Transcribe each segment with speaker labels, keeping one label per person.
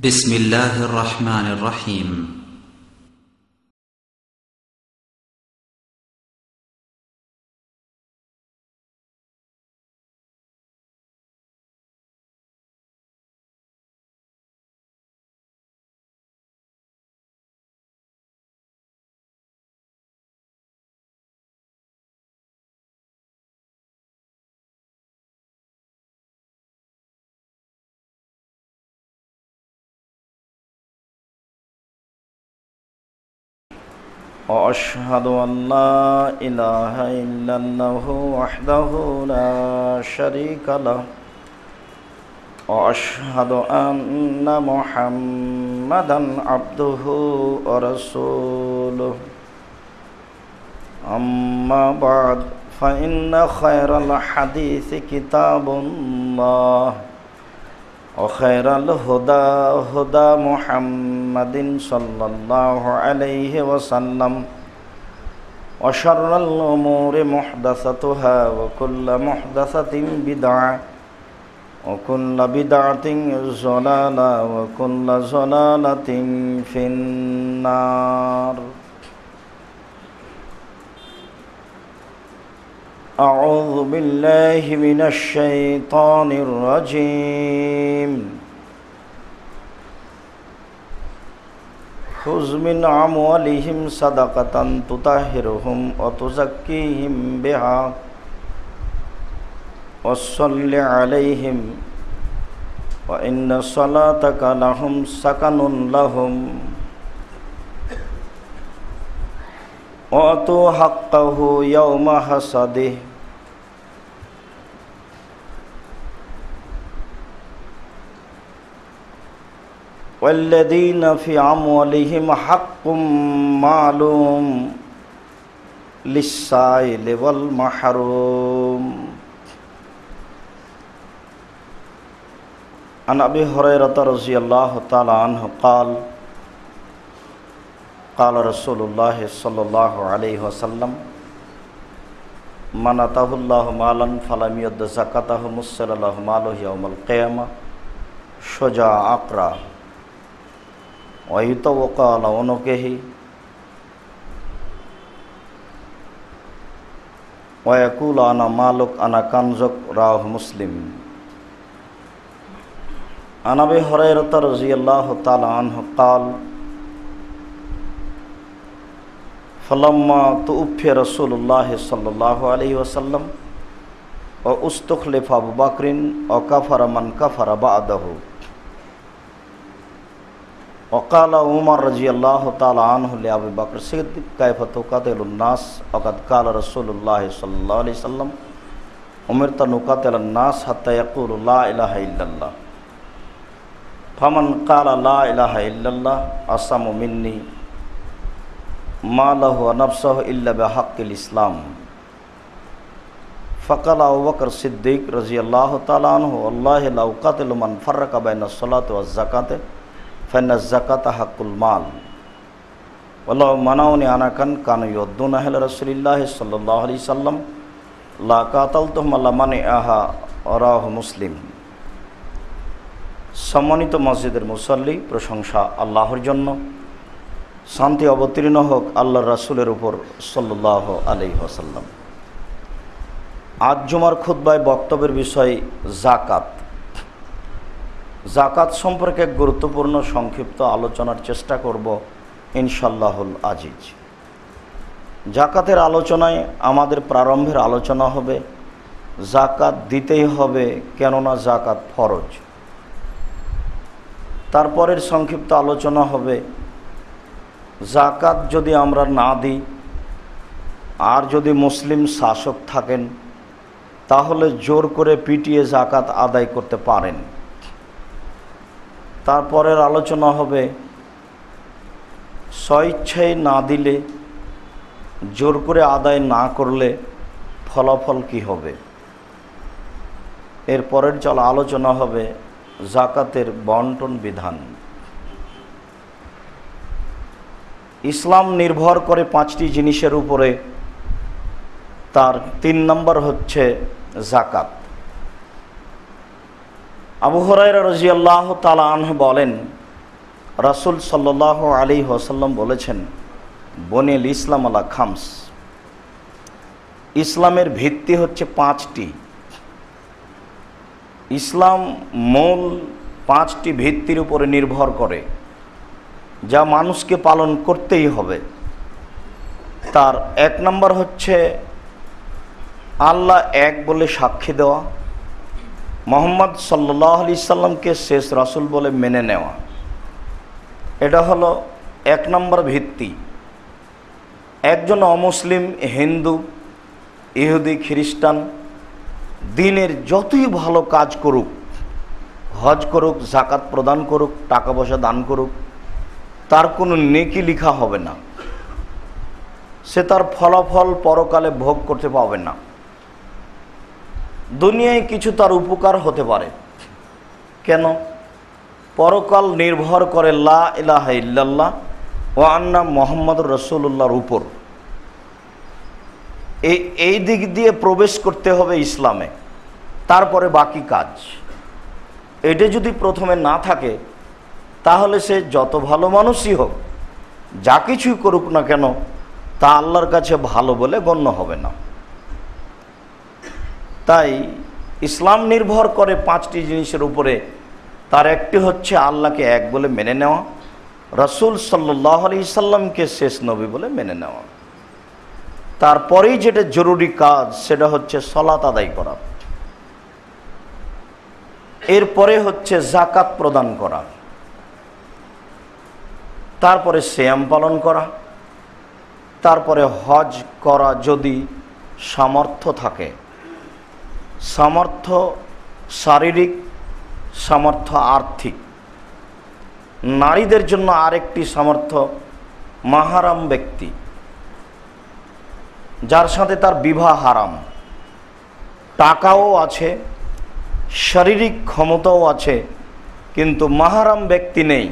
Speaker 1: بسم الله الرحمن الرحيم
Speaker 2: وأشهد أن لا إله إلا الله وحده لا شريك له وأشهد أن محمدا عبده ورسوله أما بعد فإن خير الحديث كتاب الله وخير الهدى هدى محمد صلى الله عليه وسلم وشر الأمور محدثتها وكل محدثة بدعة وكل بدعة ضلالة وكل ضلالة في النار. أعوذ بالله من الشيطان الرجيم. خذ من أموالهم صدقة تطهرهم وتزكيهم بها وصل عليهم وإن صلاتك لهم سكن لهم وآتوا حقه يوم حصاده والذين في أموالهم حق معلوم للسائل والمحروم. عن أبي هريرة رضي الله تعالى عنه قال قال رسول الله صلى الله عليه وسلم من آتاه الله مالا فلم يؤد زكاته مثل له ماله يوم القيامة شجاع أقرأ ويطوق على عنقه ويقول أنا مالك أنا كنزك رواه مسلم. عن أبي هريرة رضي الله تعالى عنه قال فلما توفي رسول الله صلى الله عليه وسلم واستخلف أبو بكر وكفر من كفر بعده وقال عمر رضي الله تعالى عنه لأبي بكر الصديق كيف تقاتل الناس وقد قال رسول الله صلى الله عليه وسلم أمرت أن أقاتل الناس حتى يقولوا لا إله إلا الله فمن قال لا إله إلا الله عصم مني ما له ونفسه إلا بحق الإسلام. فقال أبو بكر الصديق رضي الله تعالى عنه والله لو قاتل من فرق بين الصلاة والزكاة فإن الزكاة حق المال ولو منعوني أنا كانوا يؤدون أهل رسول الله صلى الله عليه وسلم لا قاتلتهم على منعها رواه مسلم. সম্মানিত মসজিদের মুসল্লি, প্রশংসা আল্লাহর জন্য, শান্তি অবতীর্ণ হোক আল্লাহর রাসূলের উপর সাল্লাল্লাহু আলাইহি ওয়াসাল্লাম। আজ জুমার খুতবায় বক্তব্যের বিষয় যাকাত। যাকাত সম্পর্কে এক গুরুত্বপূর্ণ সংক্ষিপ্ত আলোচনার চেষ্টা করব ইনশাআল্লাহুল আজিজ। যাকাতের আলোচনায় আমাদের প্রারম্ভের আলোচনা হবে যাকাত দিতেই হবে, কেননা যাকাত ফরজ। তারপরের সংক্ষিপ্ত আলোচনা হবে যাকাত যদি আমরা না দিই আর যদি মুসলিম শাসক থাকেন তাহলে জোর করে পিটিয়ে যাকাত আদায় করতে পারেন। তারপরের আলোচনা হবে স্বইচ্ছায় না দিলে, জোর করে আদায় না করলে ফলাফল কি হবে। এরপরের আলোচনা হবে যাকাতের বন্টন বিধান। ইসলাম নির্ভর করে 5টি জিনিসের উপরে, তার 3 নম্বর হচ্ছে যাকাত। আবু হুরায়রা রাদিয়াল্লাহু তাআলা আনহু বলেন রাসূল সাল্লাল্লাহু আলাইহি ওয়াসাল্লাম বলেছেন, বনিল ইসলাম আলা খামস, ইসলামের ভিত্তি হচ্ছে 5টি। ইসলাম মূল 5টি ভিত্তির উপরে নির্ভর করে, যা মানুষকে পালন করতেই হবে। তার 1 নম্বর হচ্ছে আল্লাহ এক বলে সাক্ষী দেওয়া, মুহাম্মদ সাল্লাল্লাহু আলাইহি সাল্লামকে শেষ রাসূল বলে মেনে নেওয়া। এটা হলো 1 নম্বর ভিত্তি। একজন অমুসলিম, হিন্দু, ইহুদি, খ্রিস্টান দিনের যতই ভালো কাজ করুক, হজ করুক, যাকাত প্রদান করুক, টাকা পয়সা দান করুক, তার কোনো নেকি লেখা হবে না। সে তার ফলাফল পরকালে ভোগ করতে পাবে না। দুনিয়ায় কিছু তার উপকার হতে পারে, কেন? পরকাল নির্ভর করে লা ইলাহা ইল্লাল্লাহ ওয়া আন্না মুহাম্মাদুর রাসূলুল্লাহর উপর। এই দিক দিয়ে প্রবেশ করতে হবে ইসলামে, তারপরে বাকি কাজ। এটা যদি প্রথমে না থাকে, তাহলে সে যত ভালো মানুষই হোক, যা কিছুই করুক না কেন, তা আল্লাহর কাছে ভালো বলে গণ্য হবে না। তাই ইসলাম নির্ভর করে 5টি জিনিসের উপরে। তার একটি হচ্ছে আল্লাহকে এক বলে মেনে নেওয়া, রাসূল সাল্লাল্লাহু আলাইহি সাল্লামকে শেষ নবী বলে মেনে নেওয়া। তারপরেই যেটা জরুরি কাজ, সেটা হচ্ছে সালাত আদায় করা। এরপরে হচ্ছে যাকাত প্রদান করা, তারপরে সিয়াম পালন করা, তারপরে হজ করা যদি সামর্থ্য থাকে। সামর্থ্য শারীরিক, সামর্থ্য আর্থিক। নারীদের জন্য আরেকটি সামর্থ্য মাহরাম ব্যক্তি, যার সাথে তার বিবাহ হারাম। টাকাও আছে, শারীরিক ক্ষমতাও আছে, কিন্তু মাহরাম ব্যক্তি নেই,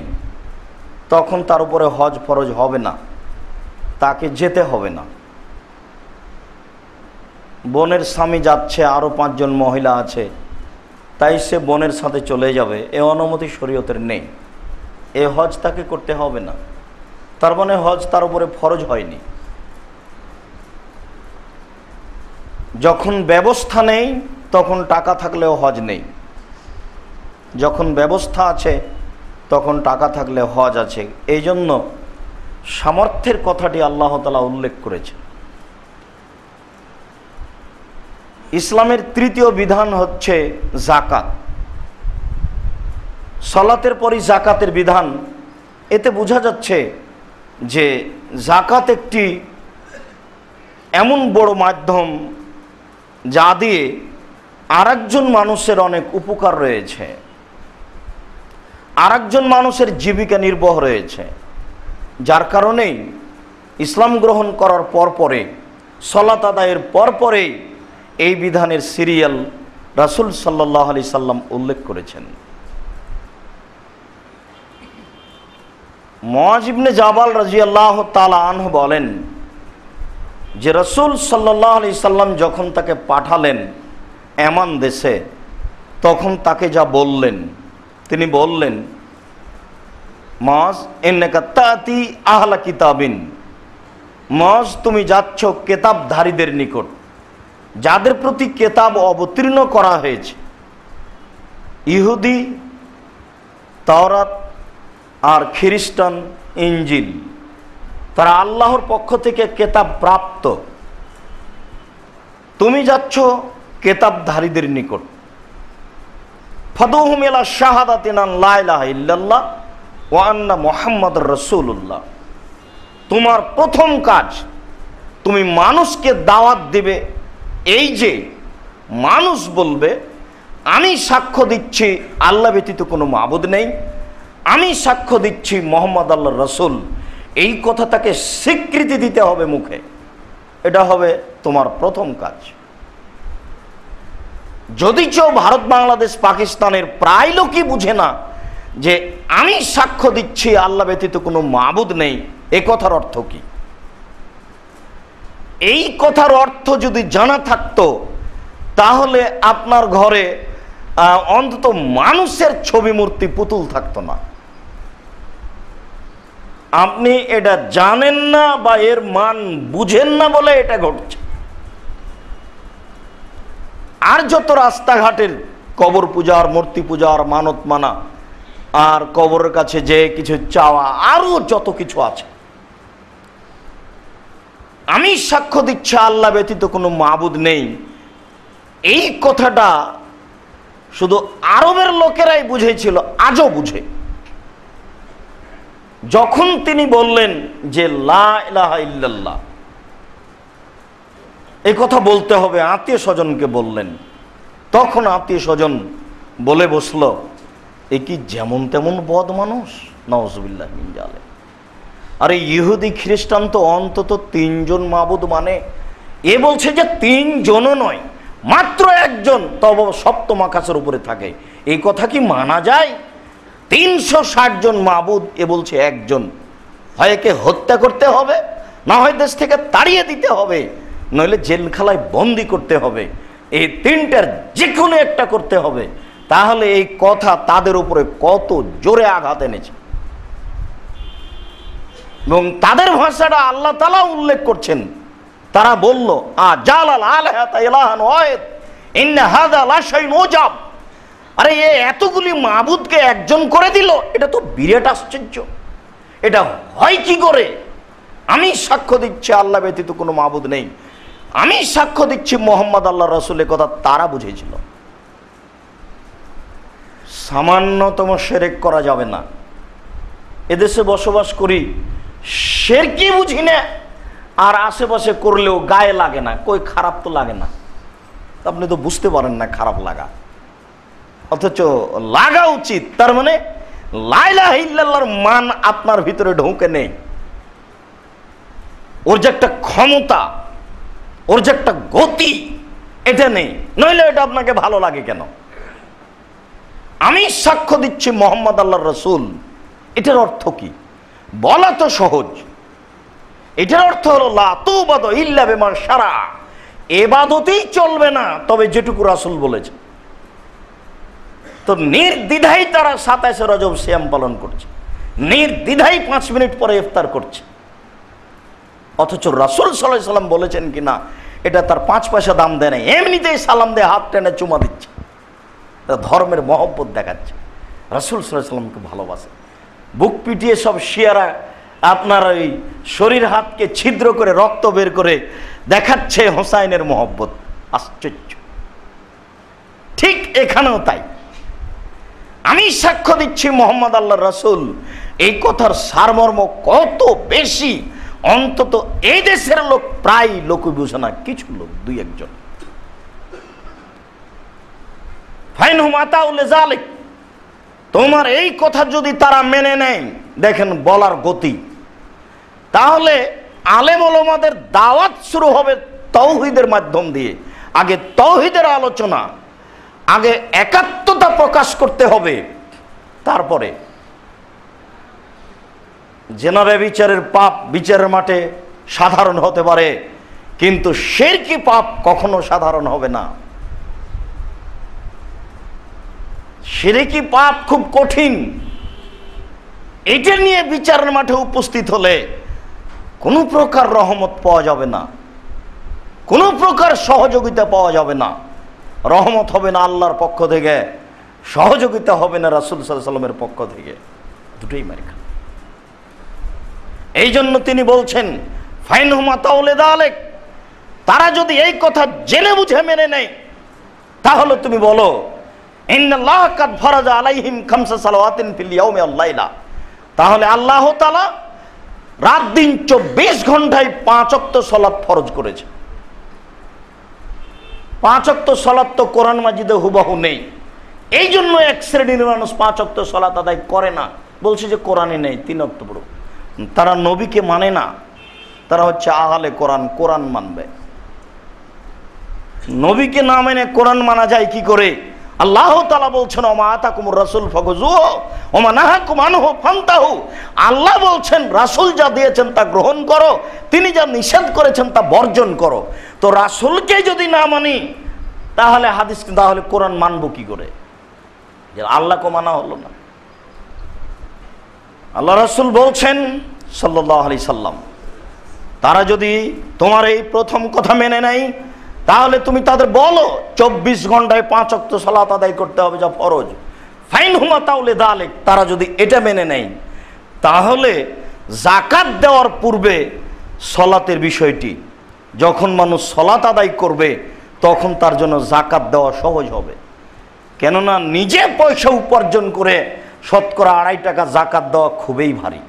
Speaker 2: তখন তার উপরে হজ ফরজ হবে না, তাকে যেতে হবে না। বোনের স্বামী যাচ্ছে, আরও 5 জন মহিলা আছে, তাই সে বোনের সাথে চলে যাবে, এ অনুমতি শরীয়তের নেই। এ হজ তাকে করতে হবে না, তার মানে হজ তার উপরে ফরজ হয়নি। যখন ব্যবস্থা নেই, তখন টাকা থাকলেও হজ নেই। যখন ব্যবস্থা আছে, তখন টাকা থাকলে হজ আছে। এই জন্য সামর্থ্যের কথাটি আল্লাহ তাআলা উল্লেখ করেছে। ইসলামের 3য় বিধান হচ্ছে যাকাত। সালাতের পরই যাকাতের বিধান। এতে বোঝা যাচ্ছে যে যাকাত একটি এমন বড় মাধ্যম, যা দিয়ে আরেকজন মানুষের অনেক উপকার রয়েছে, আরেকজন মানুষের জীবিকা নির্বাহ রয়েছে। যার কারণেই ইসলাম গ্রহণ করার পরে, সালাত আদায়ের পরেই এই বিধানের সিরিয়াল রাসূল সাল্লাল্লাহু আলাইহি সাল্লাম উল্লেখ করেছেন। মুআয ইবনে জাবাল রাদিয়াল্লাহু তাআলা আনহু বলেন যে রাসূল সাল্লাল্লাহু আলাইহি সাল্লাম যখন তাকে পাঠালেন এমান দেশে, তখন তাকে যা বললেন, তিনি বললেন, মুআয ইন্নাকা তাতি আহলা কিতাবিন, মুআয তুমি যাচ্ছ কিতাবধারীদের নিকট, যাদের প্রতি কিতাব অবতীর্ণ করা হয়েছে। ইহুদি তাওরাত আর খ্রিস্টান ইনজিল, তারা আল্লাহর পক্ষ থেকে কিতাব প্রাপ্ত। তুমি যাচ্ছ কিতাবধারীদের নিকট। ফাদুহুম ইলা শাহাদাতিন লা ইলাহা ইল্লাল্লাহ ওয়া আন্না মুহাম্মাদুর রাসূলুল্লাহ। তোমার প্রথম কাজ, তুমি মানুষকে দাওয়াত দিবে। এই যে মানুষ বলবে, আমি সাক্ষ্য দিচ্ছি আল্লাহ ব্যতীত কোনো মাবুদ নেই, আমি সাক্ষ্য দিচ্ছি মুহাম্মদ আল্লাহর রাসূল, এই কথা তাকে স্বীকৃতি দিতে হবে মুখে। এটা হবে তোমার প্রথম কাজ। যদি কেউ ভারত, বাংলাদেশ, পাকিস্তানের প্রায় লোকই বুঝে না যে আমি সাক্ষ্য দিচ্ছি আল্লাহ ব্যতীত কোনো মাবুদ নেই, এ কথার অর্থ কি? এই কথার অর্থ যদি জানা থাকতো, তাহলে আপনার ঘরে অন্তত মানুষের ছবি, মূর্তি, পুতুল থাকতো না। আপনি এটা জানেন না বা এর মান বুঝেন না বলে এটা ঘটছে। আর যত রাস্তাঘাটের কবর পূজার, মূর্তি পূজার, মানত মানা, আর কবরের কাছে যে কিছু চাওয়া, আরো যত কিছু আছে, আমি সাক্ষ্য দিচ্ছি আল্লাহ ব্যতীত কোনো মাবুদ নেই, এই কথাটা শুধু আরবের লোকেরাই বুঝেছিল, আজও বুঝে। যখন তিনি বললেন যে লা ইলাহা ইল্লাল্লাহ, এই কথা বলতে হবে, আত্মীয় স্বজনকে বললেন, তখন আত্মীয় স্বজন বলে বসলো, এ কি যেমন তেমন বদ মানুষ, নাউজুবিল্লাহ মিন জালিক। আরে ইহুদি খ্রিস্টান তো অন্তত 3 জন মাবুদ মানে, এ বলছে যে 3 জনও নয়, মাত্র একজন, তবে সপ্তম আকাশের উপরে থাকে। এই কথা কি মানা যায়? 360 জন মাবুদ, এ বলছে একজন। হয় একে হত্যা করতে হবে, না হয় দেশ থেকে তাড়িয়ে দিতে হবে, নইলে জেলখানায় বন্দি করতে হবে, এই 3টার যে কোনো একটা করতে হবে। তাহলে এই কথা তাদের উপরে কত জোরে আঘাত এনেছে, এবং তাদের ভাষাটা আল্লাহ তাআলা উল্লেখ করছেন। তারা বলল, জালাল আলাহাতা ইলাহান ওয়াহিদ ইন্না হাযা লাশাইউন উজাব। আরে এ এতগুলি মাবুদকে একজন করে দিল, এটা তো বিরাট আশ্চর্য, এটা হয় কি করে? আমি সাক্ষ্য দিচ্ছি আল্লাহ ব্যতীত কোনো মাবুদ নেই, আমি সাক্ষ্য দিচ্ছি মোহাম্মদ আল্লাহ রাসূলের কথা তারা বুঝেছিল। সামান্যতম শিরক করা যাবে না। এদেশে বসবাস করি, শিরকই বুঝি না, আর আশেপাশে করলেও গায়ে লাগে না, কই খারাপ তো লাগে না। আপনি তো বুঝতে পারেন না খারাপ লাগা, অথচ লাগা উচিত। তার মানে লা ইলাহা ইল্লাল্লাহর মান আপনার ভিতরে ঢুকে নেই, ওর যে একটা ক্ষমতা, ওর যে একটা গতি, এটা নেই, নইলে এটা আপনাকে ভালো লাগে কেন? আমি সাক্ষ্য দিচ্ছি মোহাম্মদ আল্লাহর রাসূল, এটার অর্থ কি? বলা তো সহজ। এটার অর্থ হলো লা তুবাদু ইল্লা বিমা শারা, ইবাদতই চলবে না তবে যেটুকু রাসূল বলেছে। তো নির্দ্বিধায় তারা 27 রজব সিয়াম পালন করছে, নির্দ্বিধায় 5 মিনিট পরে ইফতার করছে, অথচ রাসূল সাল্লাল্লাহু আলাইহি সাল্লাম বলেছেন কিনা এটা তার 5 পয়সা দাম দেয় না, এমনিতেই সালাম দিয়ে হাত টেনে চুমা দিচ্ছে, ধর্মের মহব্বত দেখাচ্ছে, রাসূল সাল্লাল্লাহু আলাইহি সাল্লামকে ভালোবাসে। বুক পিটিয়ে সব শিয়ারা আপনার ওই শরীর হাতকে ছিদ্র করে রক্ত বের করে দেখাচ্ছে হোসাইনের মহব্বত। আশ্চর্য। ঠিক এখানেও তাই। আমি সাক্ষ্য দিচ্ছি মোহাম্মদ আল্লাহর রাসূল, এই কথার সারমর্ম কত বেশি, অন্তত এই দেশের লোক প্রায় লোক বুঝে না, কিছু লোক 2-1 জন। ফাইনহুম আতাউ লিযালিক, তোমার এই কথা যদি তারা মেনে নেয়, দেখেন বলার গতি, তাহলে আলেম ওলামাদের দাওয়াত শুরু হবে তাওহীদের মাধ্যম দিয়ে। আগে তাওহীদের আলোচনা, আগে একাত্মতা প্রকাশ করতে হবে, তারপরে জেনারে বিচারের পাপ বিচারের মাঠে সাধারণ হতে পারে, কিন্তু শিরকি পাপ কখনো সাধারণ হবে না। শিরকি পাপ খুব কঠিন, এটা নিয়ে বিচারের মাঠে উপস্থিত হলে কোনো প্রকার রহমত পাওয়া যাবে না, কোনো প্রকার সহযোগিতা পাওয়া যাবে না। রহমত হবে না আল্লাহর পক্ষ থেকে, সহযোগিতা হবে না রাসূল সাল্লাল্লাহু আলাইহি সাল্লামের পক্ষ থেকে, দুটোই মার খাবে। এই জন্য তিনি বলছেন ফাইনহুম আতাউ লিযালিক, তারা যদি এই কথা জেনে বুঝে মেনে নেয়, তাহলে তুমি বলো ইন্নাল্লাহ কাদ ফারাজা আলাইহিম খামসা সালাওয়াতিন ফিল ইয়াউমি ওয়াল লাইলা, তাহলে আল্লাহ তাআলা রাত দিন 24 ঘন্টায় 5 ওয়াক্ত সালাত ফরজ করেছে। 5 ওয়াক্ত সালাত তো কোরআন মাজিদে হুবহু নেই, এই জন্য এক শ্রেণীর মানুষ 5 ওয়াক্ত সালাত আদায় করে না, বলছে যে কোরআনে নেই 3 ওয়াক্ত পড়ো। তারা নবীকে মানে না, তারা হচ্ছে আহলে কোরআন, কোরআন মানবে। নবীকে না মেনে কোরআন মানা যায় কি করে? আল্লাহ তাআলা বলছেন ওমা আতাকুমুর রাসূল ফাখুযুহু ওমা নাহাকুম আনহু ফান্তাহু। আল্লাহ বলছেন রাসূল যা দিয়েছেন তা গ্রহণ করো, তিনি যা নিষেধ করেছেন তা বর্জন করো। তো রাসূলকে যদি না মানি তাহলে হাদিস, তাহলে কোরআন মানবো কি করে? যে আল্লাহকে মানা হলো না। আল্লাহ রাসূল বলছেন সাল্লাল্লাহু আলাইহি সাল্লাম। তারা যদি তোমার এই প্রথম কথা মেনে নেয়, তাহলে তুমি তাদের বলো 24 ঘন্টায় 5 ওয়াক্ত সালাত আদায় করতে হবে, যা ফরজ। ফাইন হুমা তাওলে দালেক, তারা যদি এটা মেনে নেয়, তাহলে যাকাত দেওয়ার পূর্বে সলাতের বিষয়টি, যখন মানুষ সলাত আদায় করবে তখন তার জন্য যাকাত দেওয়া সহজ হবে। কেননা নিজে পয়সা উপার্জন করে শতকরা 2.5 টাকা যাকাত দেওয়া খুবই ভারী।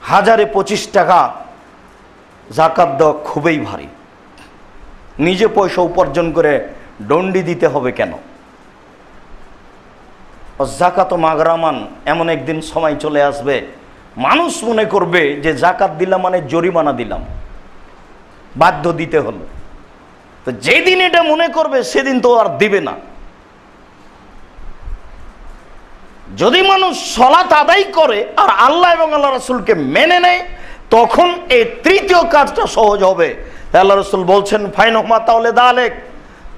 Speaker 2: 1025 টাকা যাকাত দেওয়া খুবই ভারী। নিজে পয়সা উপার্জন করে দণ্ডি দিতে হবে কেন? যাকাত মাগরামান, এমন একদিন সময় চলে আসবে মানুষ মনে করবে যে যাকাত দিলাম মানে জরিমানা দিলাম, বাধ্য দিতে হলো। তো যেদিন এটা মনে করবে সেদিন তো আর দিবে না। যদি মানুষ সালাত আদায় করে আর আল্লাহ এবং আল্লাহ রাসূলকে মেনে নেয়, তখন এই তৃতীয় কাজটা সহজ হবে। আল্লাহ রাসূল বলছেন ফাইন হুমা তাওলে দালেক,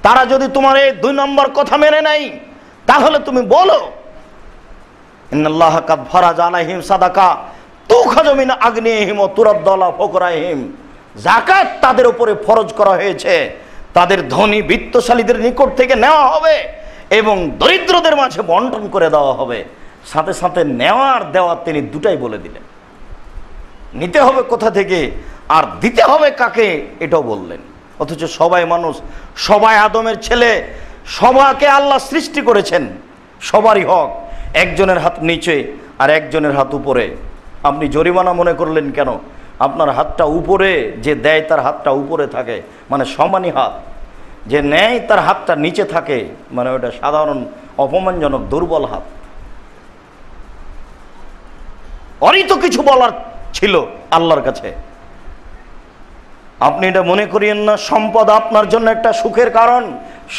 Speaker 2: তারা যদি তোমার এই 2 নম্বর কথা মেনে নেয়, তাহলে তুমি বলো ইন্নাল্লাহা কাদ ফারাজা আলাইহিম সাদাকা তুখাযু মিন আগনিহিম ওয়া তুরাদ্দু আলা ফুকরাহিম, যাকাত তাদের উপরে ফরজ করা হয়েছে, তাদের ধনী বিত্তশালীদের নিকট থেকে নেওয়া হবে এবং দরিদ্রদের মাঝে বন্টন করে দেওয়া হবে। সাথে সাথে নেওয়া আর দেওয়া তিনি দুটাই বলে দিলেন। নিতে হবে কোথা থেকে আর দিতে হবে কাকে, এটাও বললেন। অথচ সবাই মানুষ, সবাই আদমের ছেলে, সবাইকে আল্লাহ সৃষ্টি করেছেন, সবারই হক। একজনের হাত নিচে আর একজনের হাত উপরে। আপনি জরিমানা মনে করলেন কেন? আপনার হাতটা উপরে, যে দেয় তার হাতটা উপরে থাকে, মানে সমানই হাত। যে নেয় তার হাতটা নিচে থাকে, মানে ওটা সাধারণ অপমানজনক দুর্বল হাত। ওরই তো কিছু বলার ছিল আল্লাহর কাছে। আপনি এটা মনে করিয়েন না সম্পদ আপনার জন্য একটা সুখের কারণ,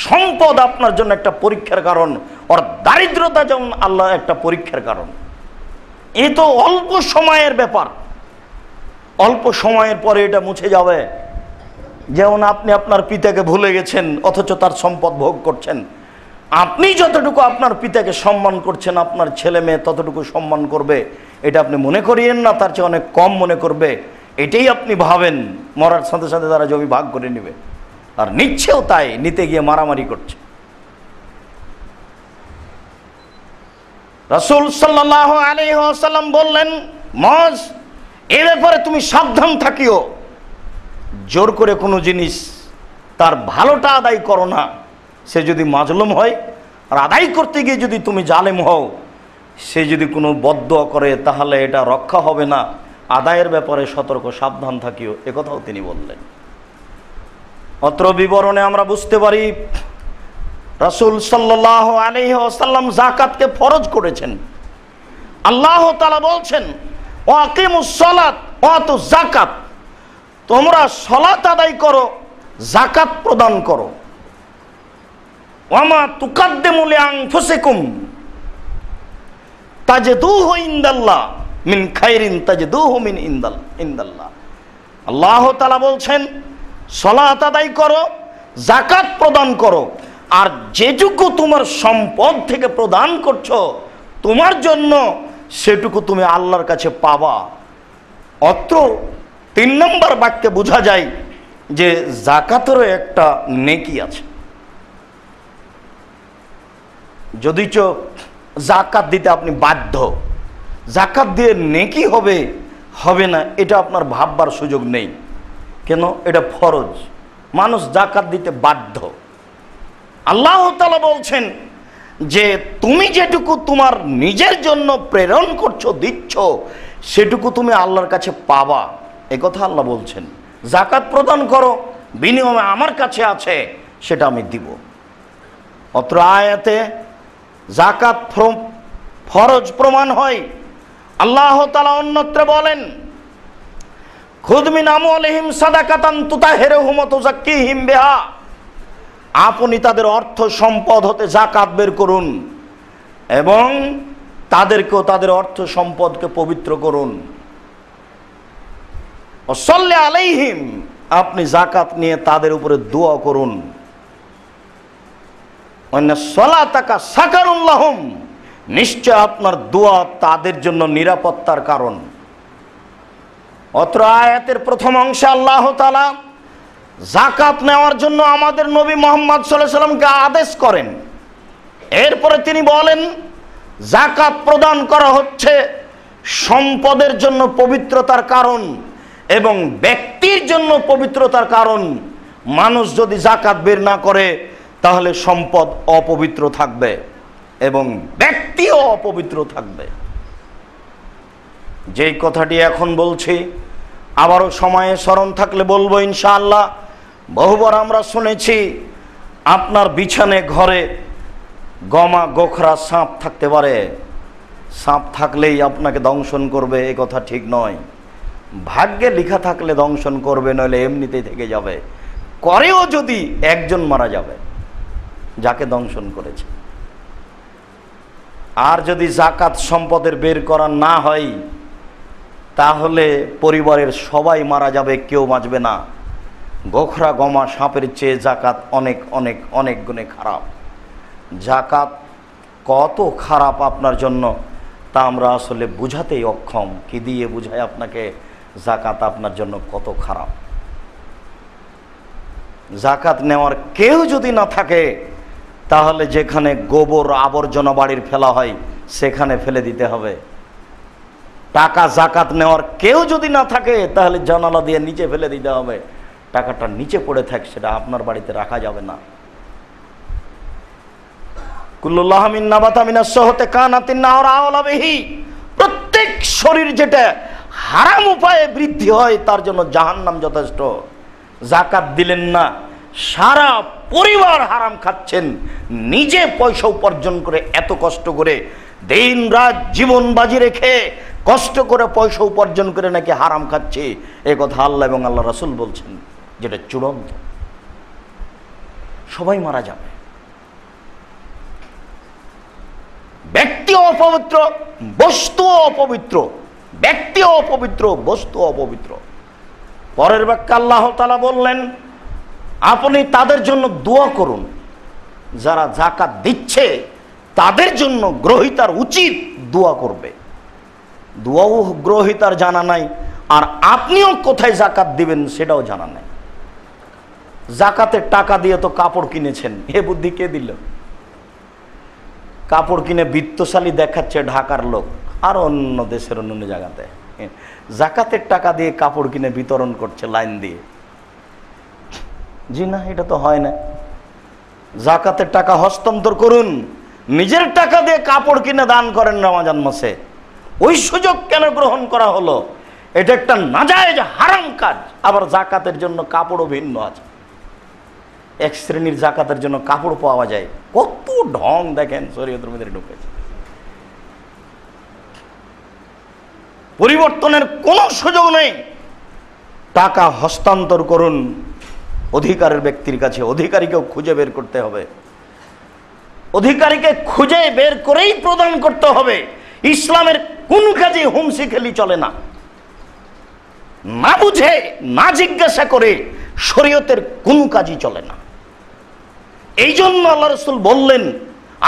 Speaker 2: সম্পদ আপনার জন্য একটা পরীক্ষার কারণ, আর দারিদ্রতা যেমন আল্লাহ একটা পরীক্ষার কারণ। এ তো অল্প সময়ের ব্যাপার, অল্প সময়ের পরে এটা মুছে যাবে। যেমন আপনি আপনার পিতাকে ভুলে গেছেন অথচ তার সম্পদ ভোগ করছেন। আপনি যতটুকু আপনার পিতাকে সম্মান করছেন, আপনার ছেলে মেয়ে ততটুকু সম্মান করবে, এটা আপনি মনে করিয়েন না তার চেয়ে অনেক কম মনে করবে। এটাই আপনি ভাবেন মরার সাথে সাথে তারা জমি ভাগ করে নেবে, আর নিচ্ছেও তাই, নিতে গিয়ে মারামারি করছে। রাসূল সাল্লাল্লাহু আলাইহি ওয়াসাল্লাম বললেন, মুআজ, এ ব্যাপারে তুমি সাবধান থাকিও। জোর করে কোনো জিনিস তার ভালোটা আদায় করো না। সে যদি মাজলুম হয় আর আদায় করতে গিয়ে যদি তুমি জালেম হও, সে যদি কোনো বদদোয়া করে, তাহলে এটা রক্ষা হবে না। আদায়ের ব্যাপারে সতর্ক, সাবধান থাকিও, একথাও তিনি বললেন। অত্র বিবরণে আমরা বুঝতে পারি রাসূল সাল্লাল্লাহু আলাইহি ওয়াসাল্লাম যাকাতকে ফরজ করেছেন। আল্লাহ তাআলা বলছেন ওয়াকিমুস সালাত ওয়া আতুজ যাকাত, তোমরা সালাত আদায় করো, যাকাত প্রদান করো। ওয়ামা তুকাদ্দিমু লিআনফুসিকুম তাজিদুহু ইনদাল্লাহ মিন খাইরিন তাজিদুহু মিন ইনদাল্লাহ। আল্লাহ তাআলা বলছেন সালাত আদায় করো, যাকাত প্রদান করো, আর যেটুকু তোমার সম্পদ থেকে প্রদান করছো তোমার জন্য, সেটুকু তুমি আল্লাহর কাছে পাবা। অত্র 3 নম্বর বাক্যে বোঝা যায় যে যাকাতেরও একটা নেকি আছে। যদিচ যাকাত দিতে আপনি বাধ্য, যাকাত দিয়ে নেকি হবে হবে না এটা আপনার ভাববার সুযোগ নেই। কেন? এটা ফরজ, মানুষ যাকাত দিতে বাধ্য। আল্লাহ তাআলা বলছেন যে তুমি যেটুকু তোমার নিজের জন্য প্রেরণ করছো, দিচ্ছ, সেটুকু তুমি আল্লাহর কাছে পাবা, এ কথা আল্লাহ বলছেন। যাকাত প্রদান করো, বিনিময়ে আমার কাছে আছে, সেটা আমি দিব। অত্র আয়াতে যাকাত ফরজ প্রমাণ হয়। আল্লাহ তাআলা অন্যত্র বলেন খুদ মিন আমওয়ালিহিম সাদাকাতান তুতাহিরুহুম ওয়া তুযাক্কিহিম বিহা, আপনি তাদের অর্থ সম্পদ হতে যাকাত বের করুন এবং তাদেরকেও তাদের অর্থ সম্পদকে পবিত্র করুন। ওয়া সাল্লি আলাইহিম, আপনি যাকাত নিয়ে তাদের উপরে দোয়া করুন। ওয়ান্না সালাতাকা সাকানুল লাহুম, নিশ্চয় আপনার দোয়া তাদের জন্য নিরাপত্তার কারণ। অত্র আয়াতের প্রথম অংশে আল্লাহ তাআলা যাকাত নেওয়ার জন্য আমাদের নবী মুহাম্মদ সাল্লাল্লাহু আলাইহি সাল্লামকে আদেশ করেন। এরপরে তিনি বলেন যাকাত প্রদান করা হচ্ছে সম্পদের জন্য পবিত্রতার কারণ এবং ব্যক্তির জন্য পবিত্রতার কারণ। মানুষ যদি যাকাত বের না করে তাহলে সম্পদ অপবিত্র থাকবে এবং ব্যক্তিও অপবিত্র থাকবে। যেই কথাটি এখন বলছি আবারও সময়ে স্মরণ থাকলে বলবো ইনশাআল্লাহ। বহুবার আমরা শুনেছি আপনার বিছানে ঘরে গমা গোখরা সাপ থাকতে পারে, সাপ থাকলেই আপনাকে দংশন করবে এ কথা ঠিক নয়। ভাগ্যে লেখা থাকলে দংশন করবে, নইলে এমনিতেই থেকে যাবে। করেও যদি একজন মারা যাবে যাকে দংশন করেছে। আর যদি যাকাত সম্পদের বের করা না হয় তাহলে পরিবারের সবাই মারা যাবে, কেউ বাঁচবে না। গোখরা গমা সাপের চেয়ে যাকাত অনেক অনেক অনেক গুণে খারাপ। যাকাত কত খারাপ আপনার জন্য তা আমরা আসলে বুঝাতেই অক্ষম। কি দিয়ে বুঝায় আপনাকে যাকাত আপনার জন্য কত খারাপ। যাকাত নেওয়ার কেউ যদি না থাকে তাহলে যেখানে গোবর আবর্জনা বাড়ির ফেলা হয় সেখানে ফেলে দিতে হবে। টাকা যাকাত নেওয়ার কেউ যদি না থাকে তাহলে জানালা দিয়ে নিচে ফেলে দিতে হবে। টাকাটা নিচে পড়ে থাকে, সেটা আপনার বাড়িতে রাখা যাবে না। প্রত্যেক শরীর যেটা হারাম উপায়ে বৃদ্ধি হয় তার জন্য জাহান্নাম যথেষ্ট। যাকাত দিলেন না, সারা পরিবার হারাম খাচ্ছেন, নিজে পয়সা উপার্জন করে এত কষ্ট করে দিন রাত জীবন বাজি রেখে কষ্ট করে পয়সা উপার্জন করে নাকি হারাম খাচ্ছে, এ কথা আল্লাহ এবং আল্লাহ রাসূল বলছেন, যেটা চূড়ান্ত। সবাই মারা যাবে। ব্যক্তি অপবিত্র, বস্তু অপবিত্র, ব্যক্তি অপবিত্র, বস্তু অপবিত্র। পরের বাক্যে আল্লাহ তাআলা বললেন আপনি তাদের জন্য দোয়া করুন যারা যাকাত দিচ্ছে, তাদের জন্য গ্রহীতার উচিত দোয়া করবে। দোয়াও গ্রহীতার জানা নাই, আর আপনিও কোথায় যাকাত দিবেন সেটাও জানা নাই। যাকাতের টাকা দিয়ে তো কাপড় কিনেছেন, এ বুদ্ধি কে দিল? কাপড় কিনে বিত্তশালী দেখাচ্ছে ঢাকার লোক আর অন্য দেশের অন্য জায়গাতে। যাকাতের টাকা দিয়ে কাপড় কিনে বিতরণ করছে লাইন দিয়ে। জি না, এটা তো হয় না। যাকাতের টাকা হস্তান্তর করুন, নিজের টাকা দিয়ে কাপড় কিনে দান করেন রমজান মাসে। ওই সুযোগ কেন গ্রহণ করা হলো? এটা একটা নাজায়েজ হারাম কাজ। আবার যাকাতের জন্য কাপড়ও ভিন্ন আছে। এক শ্রেণীর যাকাতের জন্য কাপড় পাওয়া যায়, কত ঢং দেখেন শরীয়তের মধ্যে ঢুকেছে। পরিবর্তনের কোনো সুযোগ নেই। টাকা হস্তান্তর করুন অধিকারের ব্যক্তির কাছে। অধিকারীকেও খুঁজে বের করতে হবে, অধিকারীকে খুঁজে বের করেই প্রদান করতে হবে। ইসলামের কোন কাজে হুমসি খেলি চলে না। না বুঝে না জিজ্ঞাসা করে শরীয়তের কোন কাজই চলে না। এই জন্য আল্লাহ রাসূল বললেন,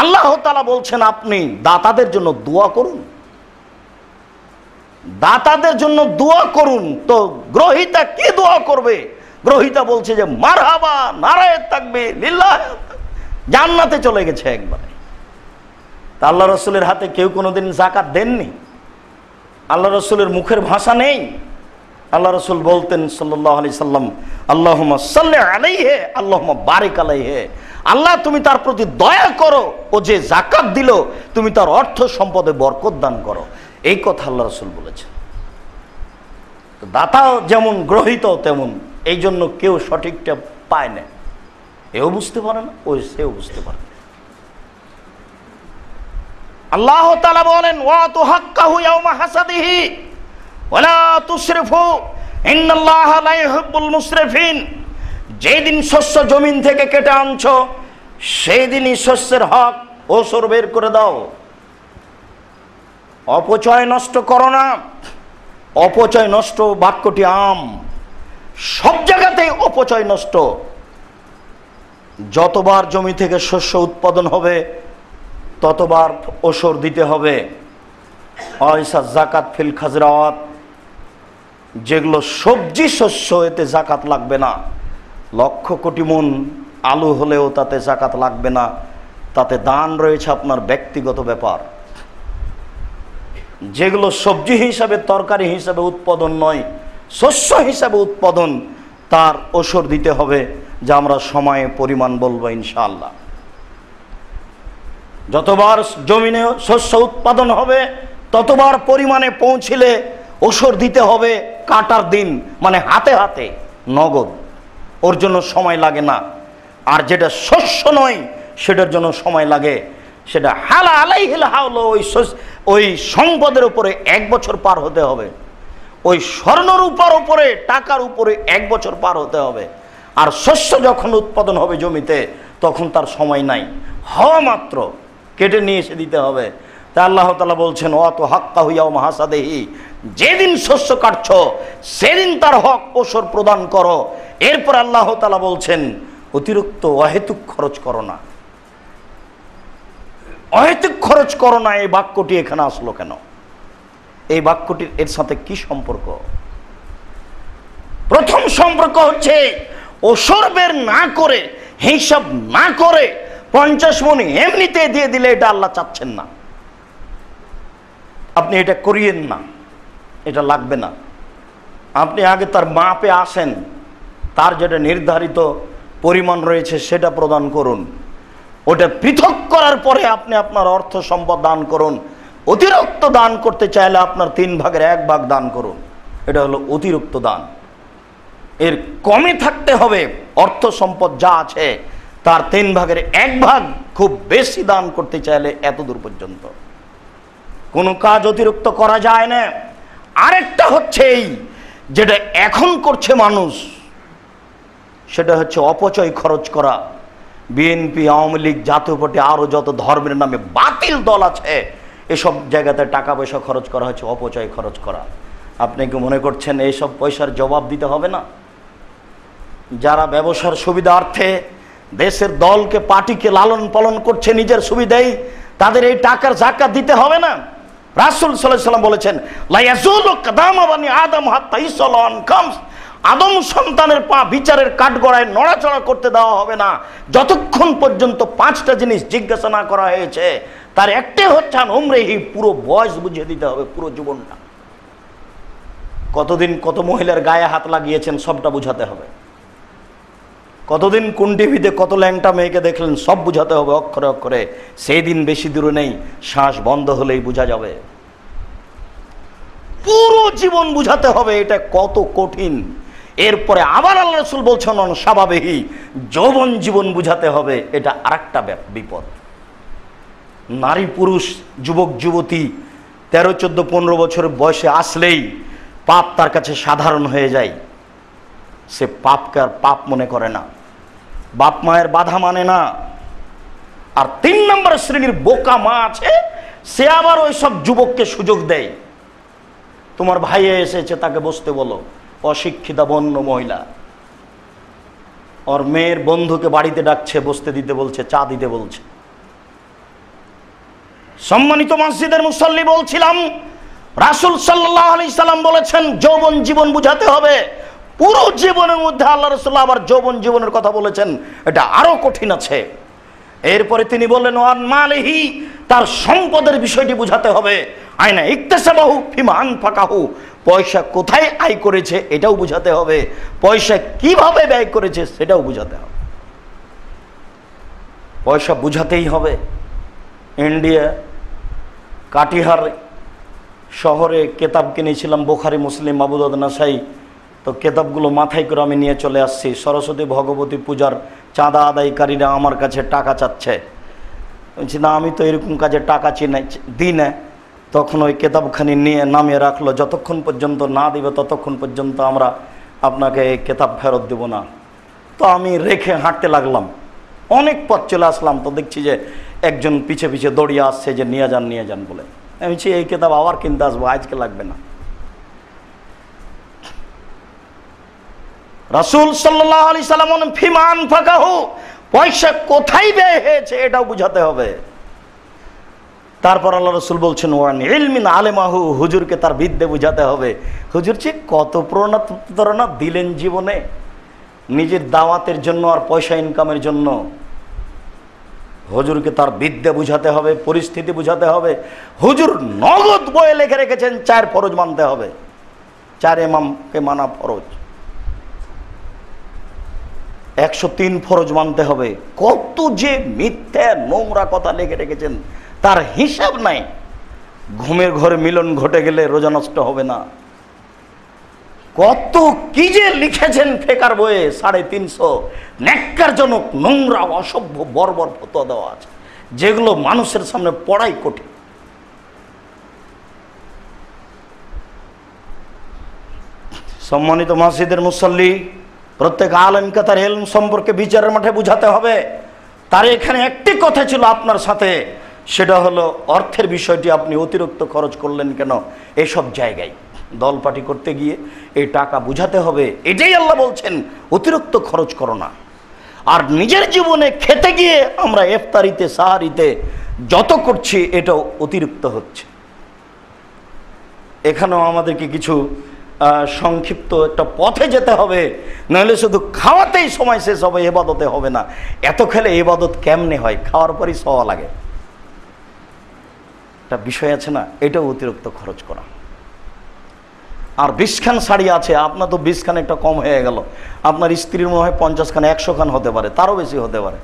Speaker 2: আল্লাহ তাআলা বলছেন আপনি দাতাদের জন্য দোয়া করুন, দাতাদের জন্য দোয়া করুন। তো গ্রহীতা কি দোয়া করবে? গ্রহীতা বলছে যে মারহাবা, নারায়ে তাকবীর, লিল্লাহ, জান্নাতে চলে গেছে একবারে। তা আল্লাহ রাসূলের হাতে কেউ কোনোদিন যাকাত দেননি? আল্লাহ রাসূলের মুখের ভাষা নেই? আল্লাহ রাসূল বলতেন সাল্লাল্লাহু আলাইহি সাল্লাম, আল্লাহুম্মা সাল্লি আলাইহি আল্লাহুম্মা বারিক আলাইহি। আল্লাহ তুমি তার প্রতি দয়া করো, ও যে যাকাত দিল তুমি তার অর্থ সম্পদে বরকত দান করো। এই কথা আল্লাহ রাসূল বলেছেন। দাতাও যেমন গ্রহীতাও তেমন। এই জন্য কেউ সঠিকটা পায় না, এও বুঝতে পারে না, ওই সেও বুঝতে পারে না। আল্লাহ তাআলা বলেন ওয়া তুহাক্কাহু ইয়াওমা হাসাদিহি ওয়ালা তুসরিফু ইন্নাল্লাহা লা ইউহিব্বুল মুসরিফিন। যেদিন শস্য জমিন থেকে কেটে আনছো সেই দিনই শস্যের হক ওসর বের করে দাও। অপচয় নষ্ট করো না। অপচয় নষ্ট বাক্যটি আম, সব জায়গাতেই অপচয় নষ্ট। যতবার জমি থেকে শস্য উৎপাদন হবে ততবার ওসর দিতে হবে। অয়সা জাকাত ফিল খাজরাওয়াত, যেগুলো সবজি শস্য এতে জাকাত লাগবে না। লক্ষ কোটি মন আলু হলেও তাতে জাকাত লাগবে না, তাতে দান রয়েছে আপনার ব্যক্তিগত ব্যাপার। যেগুলো সবজি হিসাবে তরকারি হিসাবে উৎপাদন নয়, শস্য হিসাবে উৎপাদন, তার ওসর দিতে হবে, যা আমরা সময়ে পরিমাণ বলবো ইনশাআল্লাহ। যতবার জমিনে শস্য উৎপাদন হবে ততবার পরিমাণে পৌঁছিলে ওসর দিতে হবে। কাটার দিন মানে হাতে হাতে নগদ, ওর জন্য সময় লাগে না। আর যেটা শস্য নয় সেটার জন্য সময় লাগে, সেটা হালা আলাইহিল হাওল, ওই সম্পদের উপরে 1 বছর পার হতে হবে। ওই স্বর্ণরূপার উপরে টাকার উপরে 1 বছর পার হতে হবে। আর শস্য যখন উৎপাদন হবে জমিতে তখন তার সময় নাই, হওয়া মাত্র কেটে নিয়ে এসে দিতে হবে। তা আল্লাহ তাআলা বলছেন অত হাক্কা হইয়াও মাহাসাদেহি, যেদিন শস্য কাটছ সেদিন তার হক ওসর প্রদান করো। এরপর আল্লাহ তাআলা বলছেন অতিরিক্ত অহেতুক খরচ করো না। অহেতুক খরচ করো না, এই বাক্যটি এখানে আসলো কেন? এই বাক্যটির এর সাথে কি সম্পর্ক? প্রথম সম্পর্ক হচ্ছে ওসর বের না করে, হিসাব না করে 50 মণ এমনিতে দিয়ে দিলে এটা আল্লাহ চাচ্ছেন না। আপনি এটা করিয়েন না, এটা লাগবে না। আপনি আগে তার মাপে আসেন, তার যেটা নির্ধারিত পরিমাণ রয়েছে সেটা প্রদান করুন। ওটা পৃথক করার পরে আপনি আপনার অর্থ সম্পদ দান করুন। অতিরিক্ত দান করতে চাইলে আপনার 3 ভাগের 1 ভাগ দান করুন, এটা হলো অতিরিক্ত দান। এর কমে থাকতে হবে, অর্থ সম্পদ যা আছে তার 3 ভাগের 1 ভাগ খুব বেশি দান করতে চাইলে এত দূর পর্যন্ত। কোনো কাজ অতিরিক্ত করা যায় না। আরেকটা হচ্ছে এই যেটা এখন করছে মানুষ, সেটা হচ্ছে অপচয় খরচ করা। বিএনপি, আওয়ামী লীগ, জাতীয় পার্টি, আরো যত ধর্মের নামে বাতিল দল আছে, এসব জায়গাতে টাকা পয়সা খরচ করা হচ্ছে অপচয় খরচ করা। আপনি কি মনে করছেন এইসব পয়সার জবাব দিতে হবে না? যারা ব্যবসার সুবিধার্থে দেশের দলকে, পার্টিকে লালন পালন করছে নিজের সুবিধায়, তাদের এই টাকার যাকাত দিতে হবে না? রাসূল সাল্লাল্লাহু আলাইহি ওয়াসাল্লাম বলেছেন লা ইয়াজুলু কাদামা বানি আদম হাত্তা ইসলা আন খামস, আদম সন্তানের পা বিচারের কাঠগড়ায় নড়াচড়া করতে দেওয়া হবে না যতক্ষণ পর্যন্ত 5টা জিনিস জিজ্ঞাসা না করা হয়েছে। তার একটাই হচ্ছে উমরেহি, পুরো বয়স বুঝিয়ে দিতে হবে, পুরো জীবনটা। কতদিন কত মহিলার গায়ে হাত লাগিয়েছেন সবটা বুঝাতে হবে। কতদিন কোন টিভিতে কত ল্যাংটা মেয়েকে দেখলেন সব বুঝাতে হবে অক্ষরে অক্ষরে। সেই দিন বেশি দূরে নেই, শ্বাস বন্ধ হলেই বোঝা যাবে। পুরো জীবন বুঝাতে হবে, এটা কত কঠিন। এরপরে আবার আল্লাহ রাসূল বলছেন স্বাভাবিকই যৌবন জীবন বুঝাতে হবে, এটা আরেকটা বিপদ। নারী পুরুষ যুবক যুবতী 13, 14, 15 বছরের বয়সে আসলেই পাপ তার কাছে সাধারণ হয়ে যায়। সে পাপকে আর পাপ মনে করে না, বাপ মায়ের বাধা মানে না। আর 3 নম্বর শ্রেণীর বোকা মা আছে, সে আবার ওই সব যুবককে সুযোগ দেয়। তোমার ভাই এসেছে, তাকে বসতে বলো। অশিক্ষিতা বন্য মহিলা ওর মেয়ের বন্ধুকে বাড়িতে ডাকছে, বসতে দিতে বলছে, চা দিতে বলছে। সম্মানিত মসজিদের মুসল্লি, বলছিলাম রাসূল সাল্লাল্লাহু আলাইহি সাল্লাম বলেছেন যৌবন জীবন বুঝাতে হবে। পুরো জীবনের মধ্যে আল্লাহ রাসূল আবার যৌবন জীবনের কথা বলেছেন, এটা আরো কঠিন আছে। এরপরে তিনি বললেন ওয়ান মালিহি, তার সম্পদের বিষয়টি বুঝাতে হবে। আয়না ইকতাসাবাহু ফিমা আনফাকাহু, পয়সা কোথায় আয় করেছে এটাও বুঝাতে হবে, পয়সা কিভাবে ব্যয় করেছে সেটাও বুঝাতে হবে। পয়সা বুঝাতেই হবে। ইন্ডিয়া কাটিহার শহরে কেতাব কিনেছিলাম, বুখারী, মুসলিম, আবু দাউদ, নাসাই। তো কেতাবগুলো মাথায় করে আমি নিয়ে চলে আসছি। সরস্বতী ভগবতী পূজার চাঁদা আদায়কারীরা আমার কাছে টাকা চাচ্ছে। বলছি না, আমি তো এরকম কাজে টাকা দিই না। তখন ওই কেতাবখানি নিয়ে নামিয়ে রাখলো, যতক্ষণ পর্যন্ত না দিবে ততক্ষণ পর্যন্ত আমরা আপনাকে এই কেতাব ফেরত দেব না। তো আমি রেখে হাঁটতে লাগলাম, অনেক পথ চলে আসলাম। তো দেখছি যে একজন পিছে পিছে দৌড়িয়ে আসছে যে নিয়ে যান বলে। আমি বলছি এই কেতাব আবার কিনতে আসবো, আজকে লাগবে না। রাসূল সাল্লাল্লাহু আলাইহি সাল্লাম বলেন ফিমা আনফাকাহু, পয়সা কোথায় ব্যয় হয়েছে এটাও বুঝাতে হবে। তারপর আল্লাহ রসুল বলছেন ওয়ান ইলমিন আলেমাহু, হুজুরকে তার বিদ্যে বুঝাতে হবে। হুজুর যে কত প্রণাতনা দিলেন জীবনে নিজের দাওয়াতের জন্য আর পয়সা ইনকামের জন্য। হুজুরকে তার বিদ্যে বুঝাতে হবে, পরিস্থিতি বুঝাতে হবে। হুজুর নগদ বইয়ে লিখে রেখেছেন 4 ফরজ মানতে হবে, 4 ইমামকে মানা ফরজ, 103 ফরজ মানতে হবে। কত যে মিথ্যা নোংরা কথা লিখে রেখেছেন তার হিসাব নাই। ঘুমের ঘরে মিলন ঘটে গেলে রোজা নষ্ট হবে না। কত কি যে লিখেছেন ফেকার বইয়ে, 350 ন্যাক্কারজনক নোংরা অসভ্য বর্বর ফতোয়া দেওয়া আছে, যেগুলো মানুষের সামনে পড়াই কঠিন। সম্মানিত মসজিদের মুসল্লি, প্রত্যেক আলেমকে তার ইলম সম্পর্কে বিচারের মাঠে বুঝাতে হবে। তার এখানে একটি কথা ছিল আপনার সাথে, সেটা হলো অর্থের বিষয়টি আপনি অতিরিক্ত খরচ করলেন কেন এসব জায়গায়। দল পার্টি করতে গিয়ে এই টাকা বুঝাতে হবে, এটাই আল্লাহ বলছেন অতিরিক্ত খরচ করো না। আর নিজের জীবনে খেতে গিয়ে আমরা ইফতারিতে সাহারিতে যত করছি এটাও অতিরিক্ত হচ্ছে। এখানেও আমাদেরকে কিছু সংক্ষিপ্ত একটা পথে যেতে হবে, নাহলে শুধু খাওয়াতেই সময় শেষ হবে, ইবাদতে হবে না। এত খেলে ইবাদত কেমনে হয়? খাওয়ার পরই সওয়া লাগে, একটা বিষয় আছে না, এটাও অতিরিক্ত খরচ করা। আর 20 খান শাড়ি আছে, আপনার তো 20 খান একটা কম হয়ে গেল, আপনার স্ত্রীর মনে হয় 50 খান 100 খান হতে পারে, তারও বেশি হতে পারে।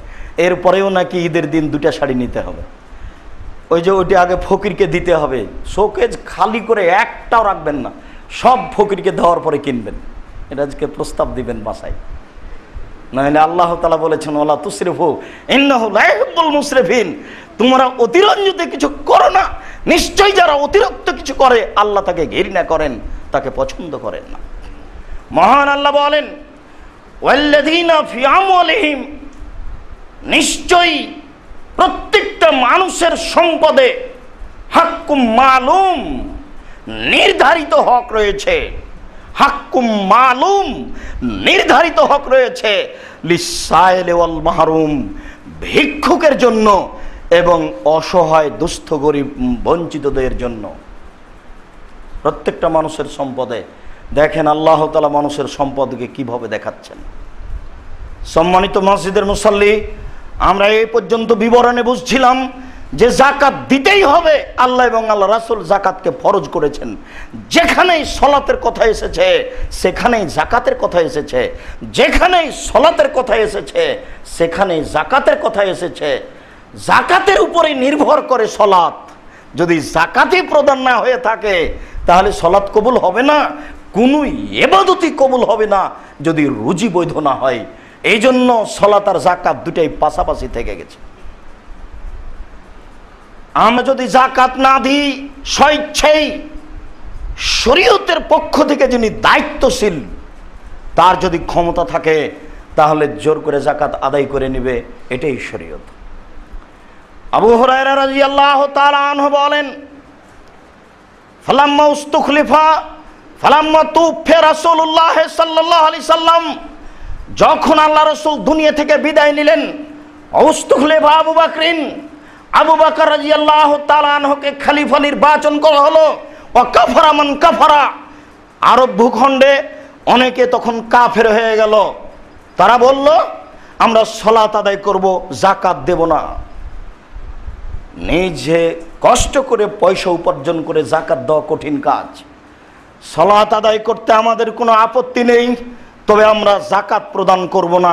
Speaker 2: এরপরেও নাকি ঈদের দিন 2টা শাড়ি নিতে হবে, ওই যে ওইটা আগে ফকিরকে দিতে হবে। শোকেজ খালি করে একটাও রাখবেন না, সব ফকিরকে দেওয়ার পরে কিনবেন। এটা আজকে প্রস্তাব দিবেন বাসায়, নাহলে আল্লাহ তাআলা বলেছেন ওয়ালা তুসরিফু ইন্নাহু লা ইউহিব্বুল মুসরিফিন, তোমরা অতিরঞ্জিত কিছু করো না, নিশ্চয়ই যারা অতিরিক্ত কিছু করে আল্লাহ তাকে ঘৃণা করেন, তাকে পছন্দ করেন না। মহান আল্লাহ বলেন ওয়াল্লাযীনা ফি আমওয়ালিহিম, নিশ্চয়ই প্রত্যেকটা মানুষের সম্পদে হাক্কুম মালুম, নির্ধারিত হক রয়েছে। হাক্কুম মালুম, নির্ধারিত হক রয়েছে। লিসাইল ওয়াল মাহরুম, ভিক্ষুকের জন্য এবং অসহায় দুস্থ গরিব বঞ্চিতদের জন্য। প্রত্যেকটা মানুষের সম্পদে দেখেন আল্লাহ তাআলা মানুষের সম্পদকে কিভাবে দেখাচ্ছেন। সম্মানিত মসজিদের মুসল্লি, আমরা এই পর্যন্ত বিবরণে বুঝছিলাম যে যাকাত দিতেই হবে। আল্লাহ এবং আল্লাহ রাসূল যাকাতকে ফরজ করেছেন। যেখানেই সলাতের কথা এসেছে সেখানেই যাকাতের কথা এসেছে, যেখানেই সলাতের কথা এসেছে সেখানেই যাকাতের কথা এসেছে। যাকাতের উপরে নির্ভর করে সলাত। যদি যাকাতই প্রদান না হয়ে থাকে তাহলে সলাত কবুল হবে না, কোনো ইবাদতই কবুল হবে না যদি রুজি বৈধ না হয়। এই জন্য সলাত আর যাকাত দুটাই পাশাপাশি থেকে গেছে। আমরা যদি যাকাত না দিই, স্বেচ্ছায় শরীয়তের পক্ষ থেকে যিনি দায়িত্বশীল তার যদি ক্ষমতা থাকে তাহলে জোর করে যাকাত আদায় করে নেবে, এটাই শরীয়ত। আবু হুরায়রা রাদিয়াল্লাহু তাআলা আনহু বলেন ফালাম্মা উস্তুখলিফা ফালাম্মা তুফিয়া রাসূলুল্লাহ সাল্লাল্লাহু আলাইহি সাল্লাম, যখন আল্লাহ রাসূল দুনিয়া থেকে বিদায় নিলেন, উস্তুখলিফা আবু বকরিন, আবু বকর রাদিয়াল্লাহু তাআলা আনহুকে খলিফা নির্বাচন করা হলো। ওয়া কাফারা মান কাফারা, আরব ভূখণ্ডে অনেকে তখন কাফের হয়ে গেল। তারা বলল আমরা সালাত আদায় করব, যাকাত দেব না। নিজে কষ্ট করে পয়সা উপার্জন করে যাকাত দেওয়া কঠিন কাজ। সালাত আদায় করতে আমাদের কোনো আপত্তি নেই, তবে আমরা যাকাত প্রদান করব না,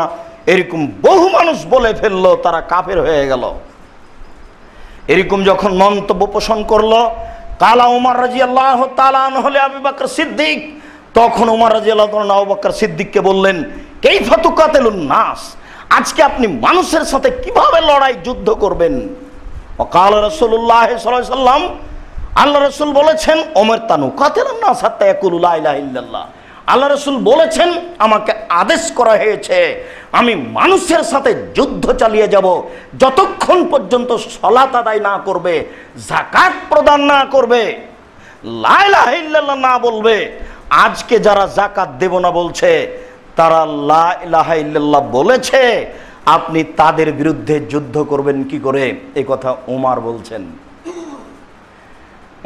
Speaker 2: এরকম বহু মানুষ বলে ফেললো, তারা কাফের হয়ে গেল। এরকম যখন মন্তব্য পোষণ করলো কালা উমর রাদিয়াল্লাহু তাআলা আনহু আবু বকর সিদ্দিক, তখন উমর রাদিয়াল্লাহু তাআলা আবু বকর সিদ্দিককে বললেন কাইফা তুকাতিলুন নাস, আজকে আপনি মানুষের সাথে কিভাবে লড়াই যুদ্ধ করবেন। ওয়াকাল রাসূলুল্লাহ সাল্লাল্লাহু আলাইহি সাল্লাম, আল্লাহ রাসূল বলেছেন উমিরতু নুকাতিলুন নাস হাত্তা ইয়াকুলু লা ইলাহা ইল্লাল্লাহ, আল্লাহ রাসূল বলেছেন আমাকে আদেশ করা হয়েছে আমি মানুষের সাথে যুদ্ধ চালিয়ে যাব যতক্ষণ পর্যন্ত সালাত আদায় না করবে, যাকাত প্রদান না করবে, লা ইলাহা ইল্লাল্লাহ না বলবে। আজকে যারা যাকাত দেব না বলছে তারা লা ইলাহা ইল্লাল্লাহ বলেছে, আপনি তাদের বিরুদ্ধে যুদ্ধ করবেন কি করে? এই কথা ওমর বলছেন।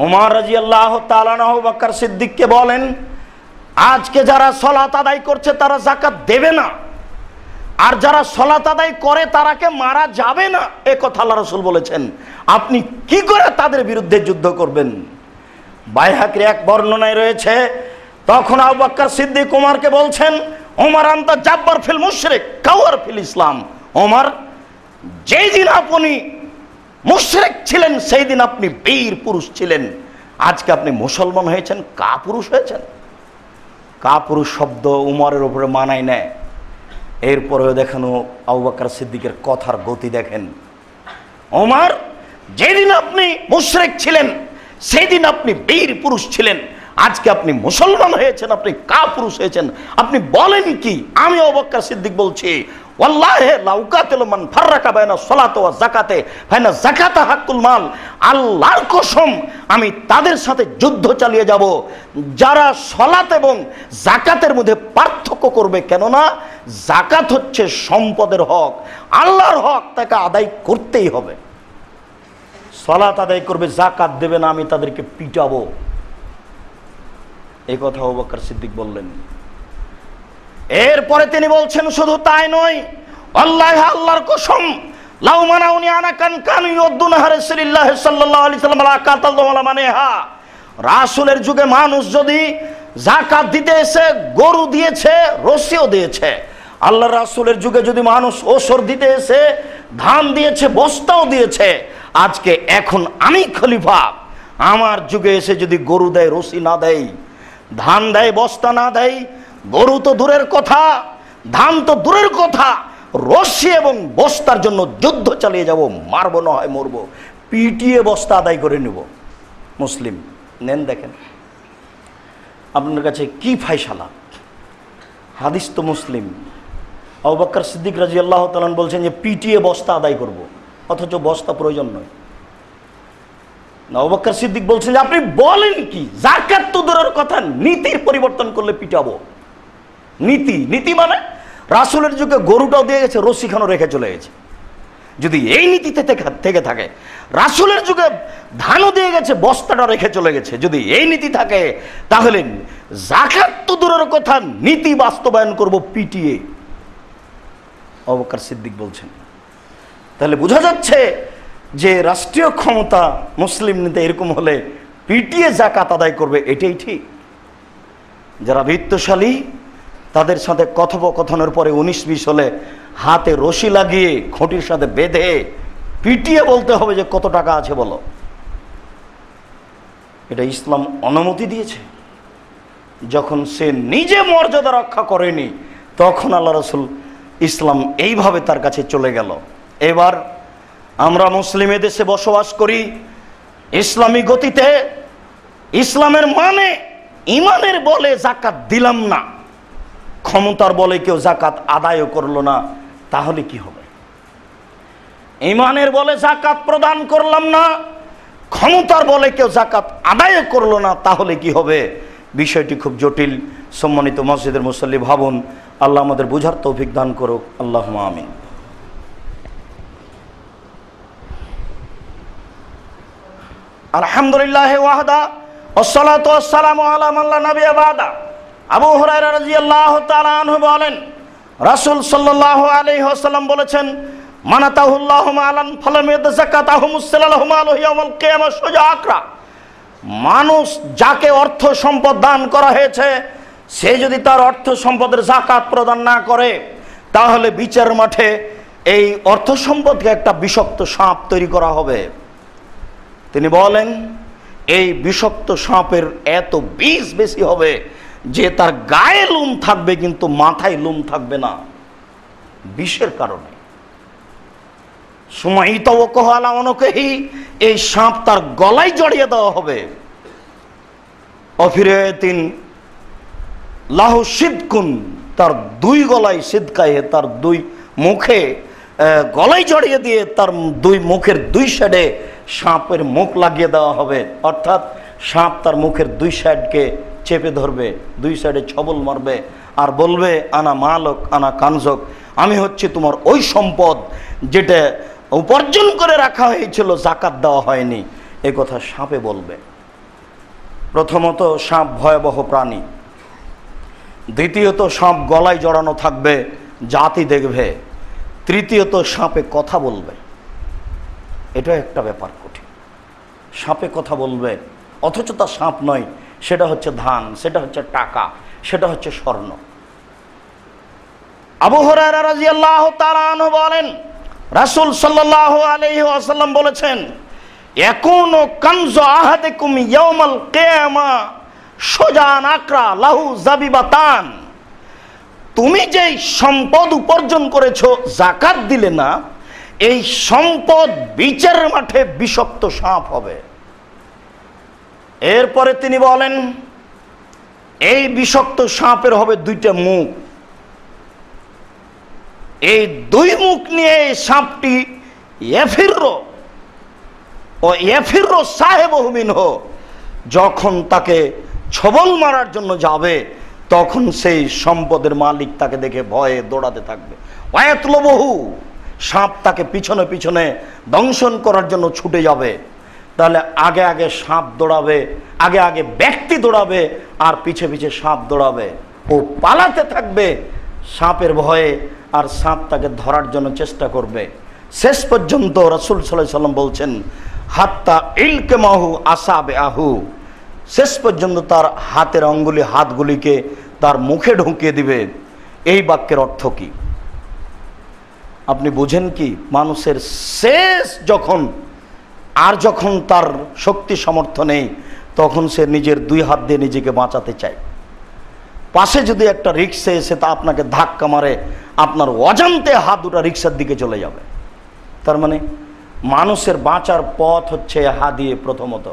Speaker 2: ওমর রাদিয়াল্লাহু তাআলা আবু বকর সিদ্দিককে বলেন, আজকে যারা সালাত আদায় করছে তারা যাকাত দেবে না, আর যারা সালাত আদায় করে তারাকে মারা যাবে না, এ কথা আল্লাহ রাসূল বলেছেন। আপনি কি করে তাদের বিরুদ্ধে যুদ্ধ করবেন? বাইহাকির এক বর্ণনায় রয়েছে, তখন আবু বকর সিদ্দিক ওমরকে বলছেন, ওমর আনতা জাব্বার ফিল মুশরিক কাওয়ার ফিল ইসলাম। ওমর, যেই দিন আপনি মুশরিক ছিলেন সেই দিন আপনি বীর পুরুষ ছিলেন, আজকে আপনি মুসলমান হয়েছেন, কাপুরুষ হয়েছেন। কাপুরুষ শব্দ উমরের উপরে মানায় নেয়। এরপরেও দেখানো আবু বকর সিদ্দিকের কথার গতি দেখেন। ওমর, যেদিন আপনি মুশরিক ছিলেন সেই দিন আপনি বীর পুরুষ ছিলেন, আজকে আপনি মুসলমান হয়েছেন, আপনি কাপুরুষ হয়েছেন, আপনি বলেন কি? আমি আবু বকর সিদ্দিক বলছি, ওয়াল্লাহি লা উকাতিলু মান ফাররাকা বাইনা সালাতি ওয়া যাকাতে ফাইনা যাকাতা হাক্কুল মাল। আল্লাহর কসম, আমি তাদের সাথে যুদ্ধ চালিয়ে যাব যারা সালাত এবং যাকাতের মধ্যে পার্থক্য করবে। কেননা যাকাত হচ্ছে সম্পদের হক, আল্লাহর হক, তাকে আদায় করতেই হবে। সালাত আদায় করবে, যাকাত দেবে না, আমি তাদেরকে পিটাবো। এই কথা আবু বকর সিদ্দিক বললেন। এরপরে তিনি বলছেন, শুধু তাই নয়, আল্লাহ, আল্লাহর কসম, লাউ মানাউনি আনা কান কানু ইউদ্দুনা রাসূলুল্লাহ সাল্লাল্লাহু আলাইহি ওয়াসাল্লাম লা কাতালু ওয়ালা মানহা। রাসূলের যুগে মানুষ যদি যাকাত দিতে এসে গরু দিয়েছে, রশিও দিয়েছে। আল্লাহ রাসূলের যুগে যদি মানুষ ওসর দিতে এসে ধান দিয়েছে, বস্তাও দিয়েছে। আজকে এখন আমি খলিফা, আমার যুগে এসে যদি গরু দেয়, রশি না দেয়, ধান দেয়, বস্তা না দেয়, গরু তো দূরের কথা, ধান তো দূরের কথা, রশি এবং বস্তার জন্য যুদ্ধ চালিয়ে যাব, মারবো না হয় মরবো, পিটিয়ে বস্তা আদায় করে নেব। মুসলিম নেন, দেখেন আপনার কাছে কি ফায়সালা। হাদিস তো মুসলিম। আবু বকর সিদ্দিক রাদিয়াল্লাহু তাআলা বলছেন যে পিটিয়ে বস্তা আদায় করব, অথচ বস্তা প্রয়োজন নয়। আবু বকর সিদ্দিক বলছেন যে আপনি বলেন কি? যাকাত তো দূরের কথা, নীতির পরিবর্তন করলে পিটাবো। নীতি মানে রাসূলের যুগে গরুটাও দিয়ে গেছে, রশিখানও রেখে চলে গেছে। যদি এই নীতিতে থেকে থাকে, রাসূলের যুগে ধানও দিয়ে গেছে, বস্তাটা রেখে চলে গেছে, যদি এই নীতি থাকে, তাহলে যাকাত তো দূরের কথা, নীতি বাস্তবায়ন করব পিটিয়ে। আবু বকর সিদ্দিক বলছেন। তাহলে বোঝা যাচ্ছে যে রাষ্ট্রীয় ক্ষমতা মুসলিম নীতি এরকম হলে পিটিয়ে যাকাত আদায় করবে, এটাই ঠিক। যারা বিত্তশালী তাদের সাথে কথোপকথনের পরে 19-20 হলে হাতে রশি লাগিয়ে খুঁটির সাথে বেঁধে পিটিয়ে বলতে হবে যে কত টাকা আছে বলো। এটা ইসলাম অনুমতি দিয়েছে। যখন সে নিজে মর্যাদা রক্ষা করেনি, তখন আল্লাহ রাসূল ইসলাম এইভাবে তার কাছে চলে গেল। এবার আমরা মুসলিমে দেশে বসবাস করি ইসলামী গতিতে। ইসলামের মানে ইমানের বলে যাকাত দিলাম না, ক্ষমতার বলে কেউ যাকাত আদায়ও করলো না, তাহলে কি হবে? ইমানের বলে যাকাত প্রদান করলাম না, ক্ষমতার বলে কেউ যাকাত আদায় করলো না, তাহলে কি হবে? বিষয়টি খুব জটিল। সম্মানিত মসজিদের মুসল্লি, ভাবুন। আল্লাহ আমাদের বুঝার তৌফিক দান করুক। আল্লাহুম্মা আমিন। আলহামদুলিল্লাহ ওয়াহদা ওয়াসসালাতু ওয়াসসালামু আলা মান লা নাবিয়্যা বা'দা। আবু হুরায়রা রাদিয়াল্লাহু তাআলা আনহু বলেন, রাসূল সাল্লাল্লাহু আলাইহি ওয়াসাল্লাম বলেছেন, মানাতাহুল্লাহু মালান ফালাম ইয়াযাকাতাহু মুসসালাহু মালুহু ইয়াউমাল কিয়ামাহ সুজা আকরা। মানুষ যাকে অর্থ সম্পদ দান করা হয়েছে, সে যদি তার অর্থ সম্পদের যাকাত প্রদান না করে, তাহলে বিচার মাঠে এই অর্থ সম্পদকে একটা বিষাক্ত সাপ তৈরি করা হবে। তিনি বলেন, এই বিষাক্ত সাপের এত বিষ বেশি হবে যে তার গায়ে লোম থাকবে কিন্তু মাথায় লোম থাকবে না, বিষের কারণে। সুমাইতা ওয়াকহালা অনকেহি, এই সাপ তার গলায় জড়িয়ে দেওয়া হবে। অফিরাতিন লাহু সিদকুন, তার দুই গলায় সিদকায়ে, তার দুই মুখে গলায় জড়িয়ে দিয়ে তার দুই মুখের দুই সাইডে সাপের মুখ লাগিয়ে দেওয়া হবে। অর্থাৎ সাপ তার মুখের দুই সাইডকে চেপে ধরবে, দুই সাইডে ছবল মারবে আর বলবে, আনা মালক আনা কানজক, আমি হচ্ছে তোমার ওই সম্পদ যেটা উপার্জন করে রাখা হয়েছিল, যাকাত দেওয়া হয়নি। এ কথা সাপে বলবে। প্রথমত সাপ ভয়াবহ প্রাণী, দ্বিতীয়ত সাপ গলায় জড়ানো থাকবে, জাতি দেখবে, তৃতীয়ত সাপে কথা বলবে। এটা একটা ব্যাপার কঠিন, সাপে কথা বলবে অথচ তা সাপ নয়, সেটা হচ্ছে ধান, সেটা হচ্ছে টাকা, সেটা হচ্ছে স্বর্ণ। আবু হুরায়রা রাদিয়াল্লাহু তাআলা আনহু বলেন, রাসূল সাল্লাল্লাহু আলাইহি ওয়াসাল্লাম বলেছেন, ইয়াকুনু কানজু আহাদিকুম ইয়াউমাল কিয়ামা সুজান আকরা লাহু জাবিবাতান। তুমি যেই সম্পদ উপার্জন করেছো, যাকাত দিলে না, এই সম্পদ বিচারের মাঠে বিষাক্ত সাপ হবে। এরপরে তিনি বলেন, এই বিষাক্ত সাপের হবে দুইটা মুখ, এই দুই মুখ নিয়ে এই সাপটি ইয়াফিরু সাহেবহু মিনহু, যখন তাকে ছবল মারার জন্য যাবে তখন সেই সম্পদের মালিক তাকে দেখে ভয়ে দৌড়াতে থাকবে। ওয়ায়াতলুবহু, সাপ তাকে পিছনে পিছনে দংশন করার জন্য ছুটে যাবে। তাহলে আগে আগে সাপ দৌড়াবে, আগে আগে ব্যক্তি দৌড়াবে, আর পিছে পিছে সাপ দৌড়াবে। ও পালাতে থাকবে সাপের ভয়ে, আর সাপ তাকে ধরার জন্য চেষ্টা করবে। শেষ পর্যন্ত রাসূল সাল্লাল্লাহু আলাইহি ওয়াসাল্লাম বলছেন, হাত্তা ইলকামাহু আসাবিআহু, শেষ পর্যন্ত তার হাতের অঙ্গুলি, হাতগুলিকে তার মুখে ঢুকিয়ে দিবে। এই বাক্যের অর্থ কি আপনি বুঝেন কি? মানুষের শেষ যখন তার শক্তি সামর্থ্য নেই, তখন সে নিজের দুই হাত দিয়ে নিজেকে বাঁচাতে চায়। পাশে যদি একটা রিক্সা এসে তা আপনাকে ধাক্কা মারে, আপনার অজান্তে হাত দুটা রিক্সার দিকে চলে যাবে। তার মানে মানুষের বাঁচার পথ হচ্ছে হাত দিয়ে। প্রথমত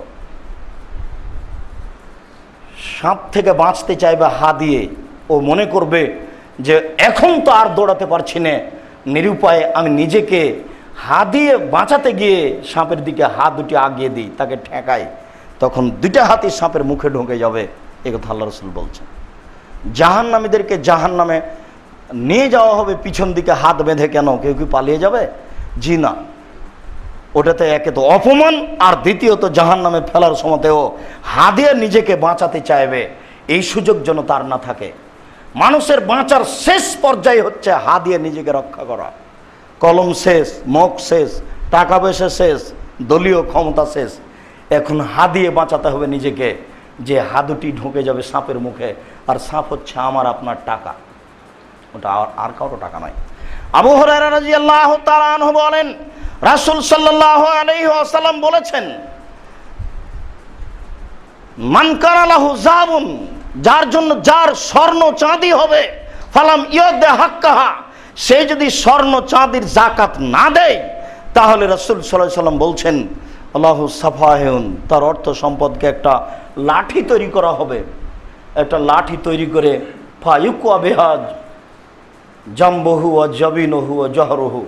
Speaker 2: সাপ থেকে বাঁচতে চাইবে হাত দিয়ে। ও মনে করবে যে এখন তো আর দৌড়াতে পারছি না, নিরুপায়ে আমি নিজেকে হাত দিয়ে বাঁচাতে গিয়ে সাপের দিকে হাত দুটি আগিয়ে দিই, তাকে ঠেকাই, তখন দুইটা হাতই সাপের মুখে ঢুকে যাবে। এ কথা আল্লাহ রাসূল বলছেন। জাহান্নামীদেরকে জাহান্নামে নিয়ে যাওয়া হবে পিছন দিকে হাত বেঁধে। কেন? কেউ কি পালিয়ে যাবে? জি না। ওটাতে একে তো অপমান, আর দ্বিতীয়ত জাহান্নামে ফেলার সময়তেও হাত দিয়ে নিজেকে বাঁচাতে চাইবে। এই সুযোগ যেন তার না থাকে। মানুষের বাঁচার শেষ পর্যায়ে হচ্ছে হাত দিয়ে নিজেকে রক্ষা করা। কলম শেষ, মুখ শেষ, টাকা পয়সা শেষ, দলীয় ক্ষমতা শেষ, এখন হাত দিয়ে বাঁচাতে হবে নিজেকে। যে হাত দুটি ঢুকে যাবে সাপের মুখে, আর সাপ হচ্ছে আমার আপনার টাকা, ওটা আর কারো টাকা নয়। আবু হুরায়রা রাদিয়াল্লাহু তাআলা আনহু বলেন, রাসূল সাল্লাল্লাহু আলাইহি ওয়াসাল্লাম বলেছেন, মান কানা লাহু যাবুন, যার জন্য যার স্বর্ণ চাঁদি হবে, ফালাম ইউদ্দে হাক্কাহা, সে যদি স্বর্ণ চাঁদির যাকাত না দেয়, তাহলে রাসূল সাল্লাল্লাহু আলাইহি ওয়াসাল্লাম বলছেন, আল্লাহু সাফাহুন, তার অর্থ সম্পদকে একটা লাঠি তৈরি করা হবে। একটা লাঠি তৈরি করে ফায়ুকুয়া বিহাজ জামবহু ওয়া জাবিনহু ওয়া জহরহু,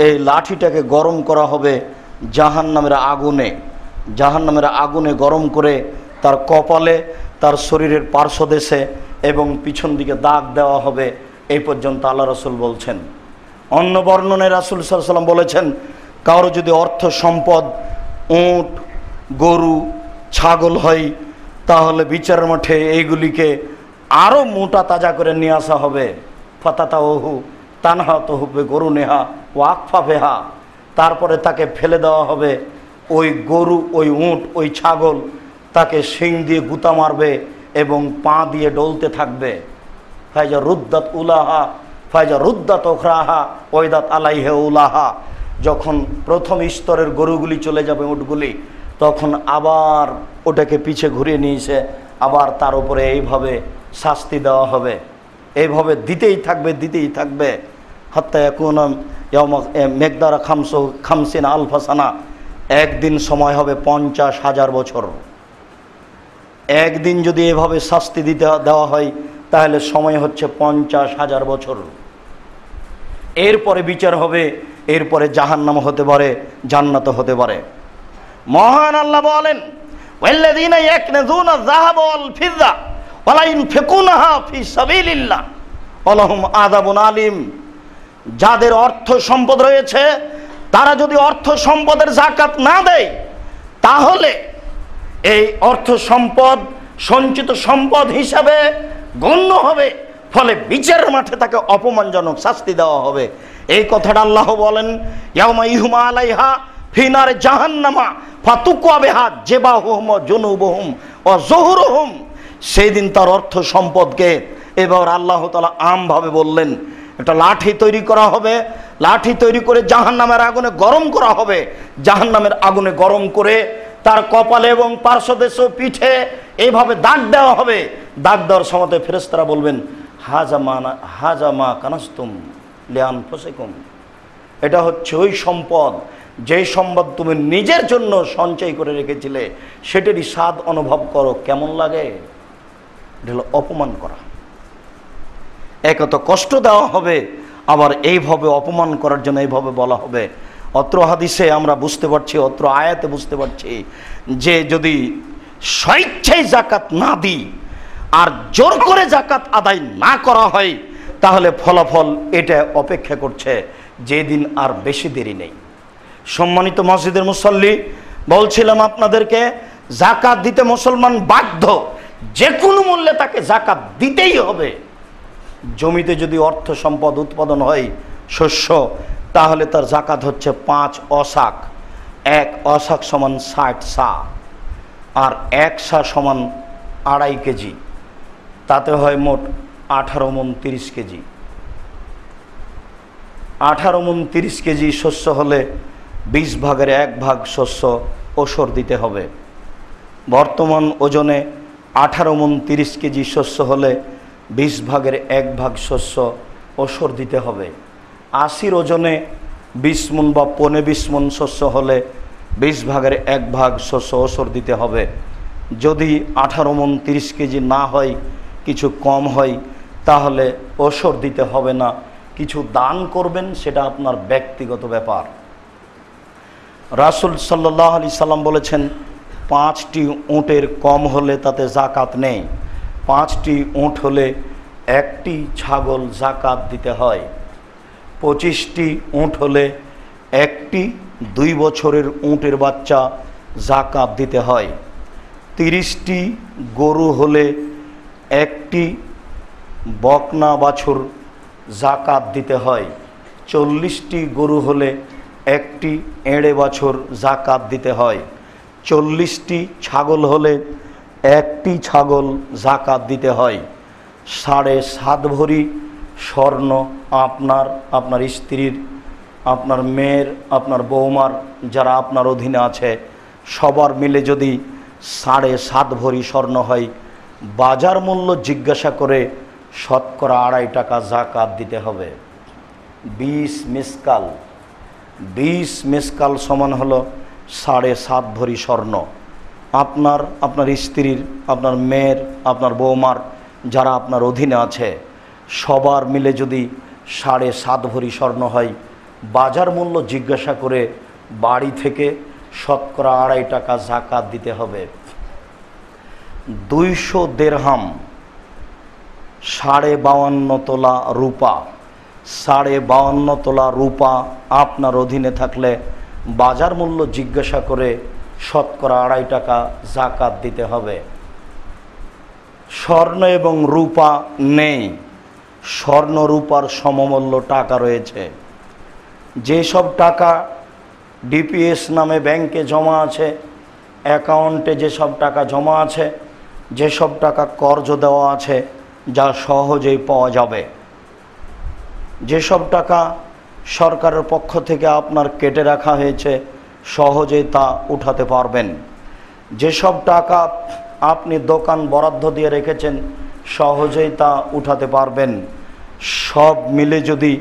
Speaker 2: এই লাঠিটাকে গরম করা হবে জাহান্নামের আগুনে। জাহান্নামের আগুনে গরম করে তার কপালে, তার শরীরের পার্শ্বদেশে এবং পিছন দিকে দাগ দেওয়া হবে। এই পর্যন্ত আল্লাহ রাসূল বলছেন। অন্য বর্ণনায় রাসূল সাল্লাল্লাহু আলাইহি ওয়াসাল্লাম বলেছেন, কারো যদি অর্থ সম্পদ উট, গরু, ছাগল হয়, তাহলে বিচারের মাঠে এইগুলিকে আরও মোটা তাজা করে নিয়ে আসা হবে। ফাতাতাহু তানহাতহু বিগরুনিহা ওয়া আকফাফিহা, তারপরে তাকে ফেলে দেওয়া হবে। ওই গরু, ওই উট, ওই ছাগল তাকে শিং দিয়ে গুতা মারবে এবং পা দিয়ে ডলতে থাকবে। ফাইজা রুদ্দাত উলাহা ফাইজা রুদ্দাত ওখরাহা ওয়াইদাত আলাইহি উলাহা, যখন প্রথম স্তরের গরুগুলি চলে যাবে, উটগুলি, তখন আবার ওটাকে পিছে ঘুরিয়ে নিয়ে এসে আবার তার উপরে এইভাবে শাস্তি দেওয়া হবে। এইভাবে দিতেই থাকবে হাত্তা ইয়াকুনা ইয়াউমা মিকদারা খামসিনা আলফা সানা, একদিন সময় হবে 50,000 বছর। একদিন যদি এভাবে শাস্তি দেওয়া হয়, তাহলে সময় হচ্ছে 50,000 বছর। এরপরে বিচার হবে, এরপরে জাহান্নাম হতে পারে, জান্নাত হতে পারে। মহান আল্লাহ বলেন, ওয়াল্লাযীনা ইয়াকনাযুনা যাহাবা ওয়াল ফিদ্দা ওয়া লা ইউনফিকুনাহা ফি সাবিলিল্লাহ ওয়া লাহুম আযাবুন আলীম, যাদের অর্থ সম্পদ রয়েছে, তারা যদি অর্থ সম্পদের যাকাত না দেয়, তাহলে এই অর্থ সম্পদ সঞ্চিত সম্পদ হিসাবে গণ্য হবে, ফলে বিচারের মাঠে তাকে অপমানজনক শাস্তি দেওয়া হবে। এই কথাটা আল্লাহ বলেন, ইয়াউমা ইহুমা আলাইহা ফি নারে জাহান্নামা ফাতুকুয়া বিহা জিবাহুহুম ওয়া জুনুবুহুম ওয়া যুহুরুহুম। সেই দিন তার অর্থ সম্পদকে এবার আল্লাহ তাআলা আমভাবে বললেন, একটা লাঠি তৈরি করা হবে, লাঠি তৈরি করে জাহান্নামের আগুনে গরম করা হবে, জাহান্নামের আগুনে গরম করে তার কপালে এবং পার্শ্বদেশ পিঠে এইভাবে দাগ দেওয়া হবে। দাগ দেওয়ার সময় ফেরেশতারা বলবেন, হাজামা কানাস্তুম লিআনফুসিকুম, এটা হচ্ছে ওই সম্পদ যেই সম্পদ তুমি নিজের জন্য সঞ্চয় করে রেখেছিলে, সেটারই স্বাদ অনুভব করো, কেমন লাগে। এটা হলো অপমান করা। একে তো কষ্ট দেওয়া হবে, আবার এইভাবে অপমান করার জন্য এইভাবে বলা হবে। অত্র হাদিসে আমরা বুঝতে পারছি, অত্র আয়াতে বুঝতে পারছি যে যদি স্বেচ্ছায় জাকাত না দিই আর জোর করে জাকাত আদায় না করা হয়, তাহলে ফলাফল এটা অপেক্ষা করছে, যেদিন আর বেশি দেরি নেই। সম্মানিত মসজিদের মুসল্লি, বলছিলাম আপনাদেরকে, জাকাত দিতে মুসলমান বাধ্য, যে কোনো মূল্যে তাকে জাকাত দিতেই হবে। জমিতে যদি অর্থ সম্পদ উৎপাদন হয়, শস্য, তাহলে তার জাকাত হচ্ছে 5 অসাক। 1 অসাক সমান 60 সা, আর 1 সা সমান 2.5 কেজি, তাতে হয় মোট 18 মণ 30 কেজি। 18 মণ 30 কেজি শস্য হলে 20 ভাগের 1 ভাগ শস্য ওসর দিতে হবে। বর্তমান ওজনে 18 মণ 30 কেজি শস্য হলে 20 ভাগের 1 ভাগ শস্য ওসর দিতে হবে। 80 ওজনে 20 মণ বা 15-20 মণ শস্য হলে 20 ভাগের 1 ভাগ শস্য ওসর দিতে হবে। যদি 18 মণ 30 কেজি না হয়, কিছু কম হয়, তাহলে ওসর দিতে হবে না, কিছু দান করবেন, সেটা আপনার ব্যক্তিগত ব্যাপার। রাসূল সাল্লাল্লাহু আলাইহি সাল্লাম বলেছেন, 5টি উটের কম হলে তাতে জাকাত নেই, 5টি উট হলে 1টি ছাগল জাকাত দিতে হয়, 25টি উট হলে 1টি 2 বছরের উটের বাচ্চা জাকাত দিতে হয়, 30টি গরু হলে 1টি বকনা বাছুর জাকাত দিতে হয়, 40টি গরু হলে 1টি এঁড়ে বাছুর জাকাত দিতে হয়, 40টি ছাগল হলে 1টি ছাগল জাকাত দিতে হয়, 7.5 ভরি স্বর্ণ আপনার, আপনার স্ত্রীর, আপনার মেয়ের, আপনার বৌমার, যারা আপনার অধীনে আছে, সবার মিলে যদি 7.5 ভরি স্বর্ণ হয়, বাজার মূল্য জিজ্ঞাসা করে শতকরা 2.5 টাকা জাকাত দিতে হবে। 20 মিসকাল, 20 মিসকাল সমান হলো 7.5 ভরি স্বর্ণ। আপনার, আপনার স্ত্রীর, আপনার মেয়ের, আপনার বৌমার, যারা আপনার অধীনে আছে, সবার মিলে যদি 7.5 ভরি স্বর্ণ হয়, বাজার মূল্য জিজ্ঞাসা করে বাড়ি থেকে শতকরা 2.5 টাকা জাকাত দিতে হবে। 200 দিরহাম, 52.5 তোলা রূপা, 52.5 তোলা রূপা আপনার অধীনে থাকলে বাজার মূল্য জিজ্ঞাসা করে শতকরা 2.5 টাকা জাকাত দিতে হবে। স্বর্ণ এবং রূপা নেই, স্বর্ণ রূপার সমমূল্য টাকা রয়েছে। যেসব টাকা ডিপিএস নামে ব্যাংকে জমা আছে, অ্যাকাউন্টে যেসব টাকা জমা আছে, যেসব টাকা কর্জ দেওয়া আছে, যা সহজেই পাওয়া যাবে, যেসব টাকা সরকারের পক্ষ থেকে আপনার কেটে রাখা হয়েছে, সহজেই তা উঠাতে পারবেন। যেসব টাকা আপনি দোকান বরাদ্দ দিয়ে রেখেছেন, সহজেই তা উঠাতে পারবেন। সব মিলে যদি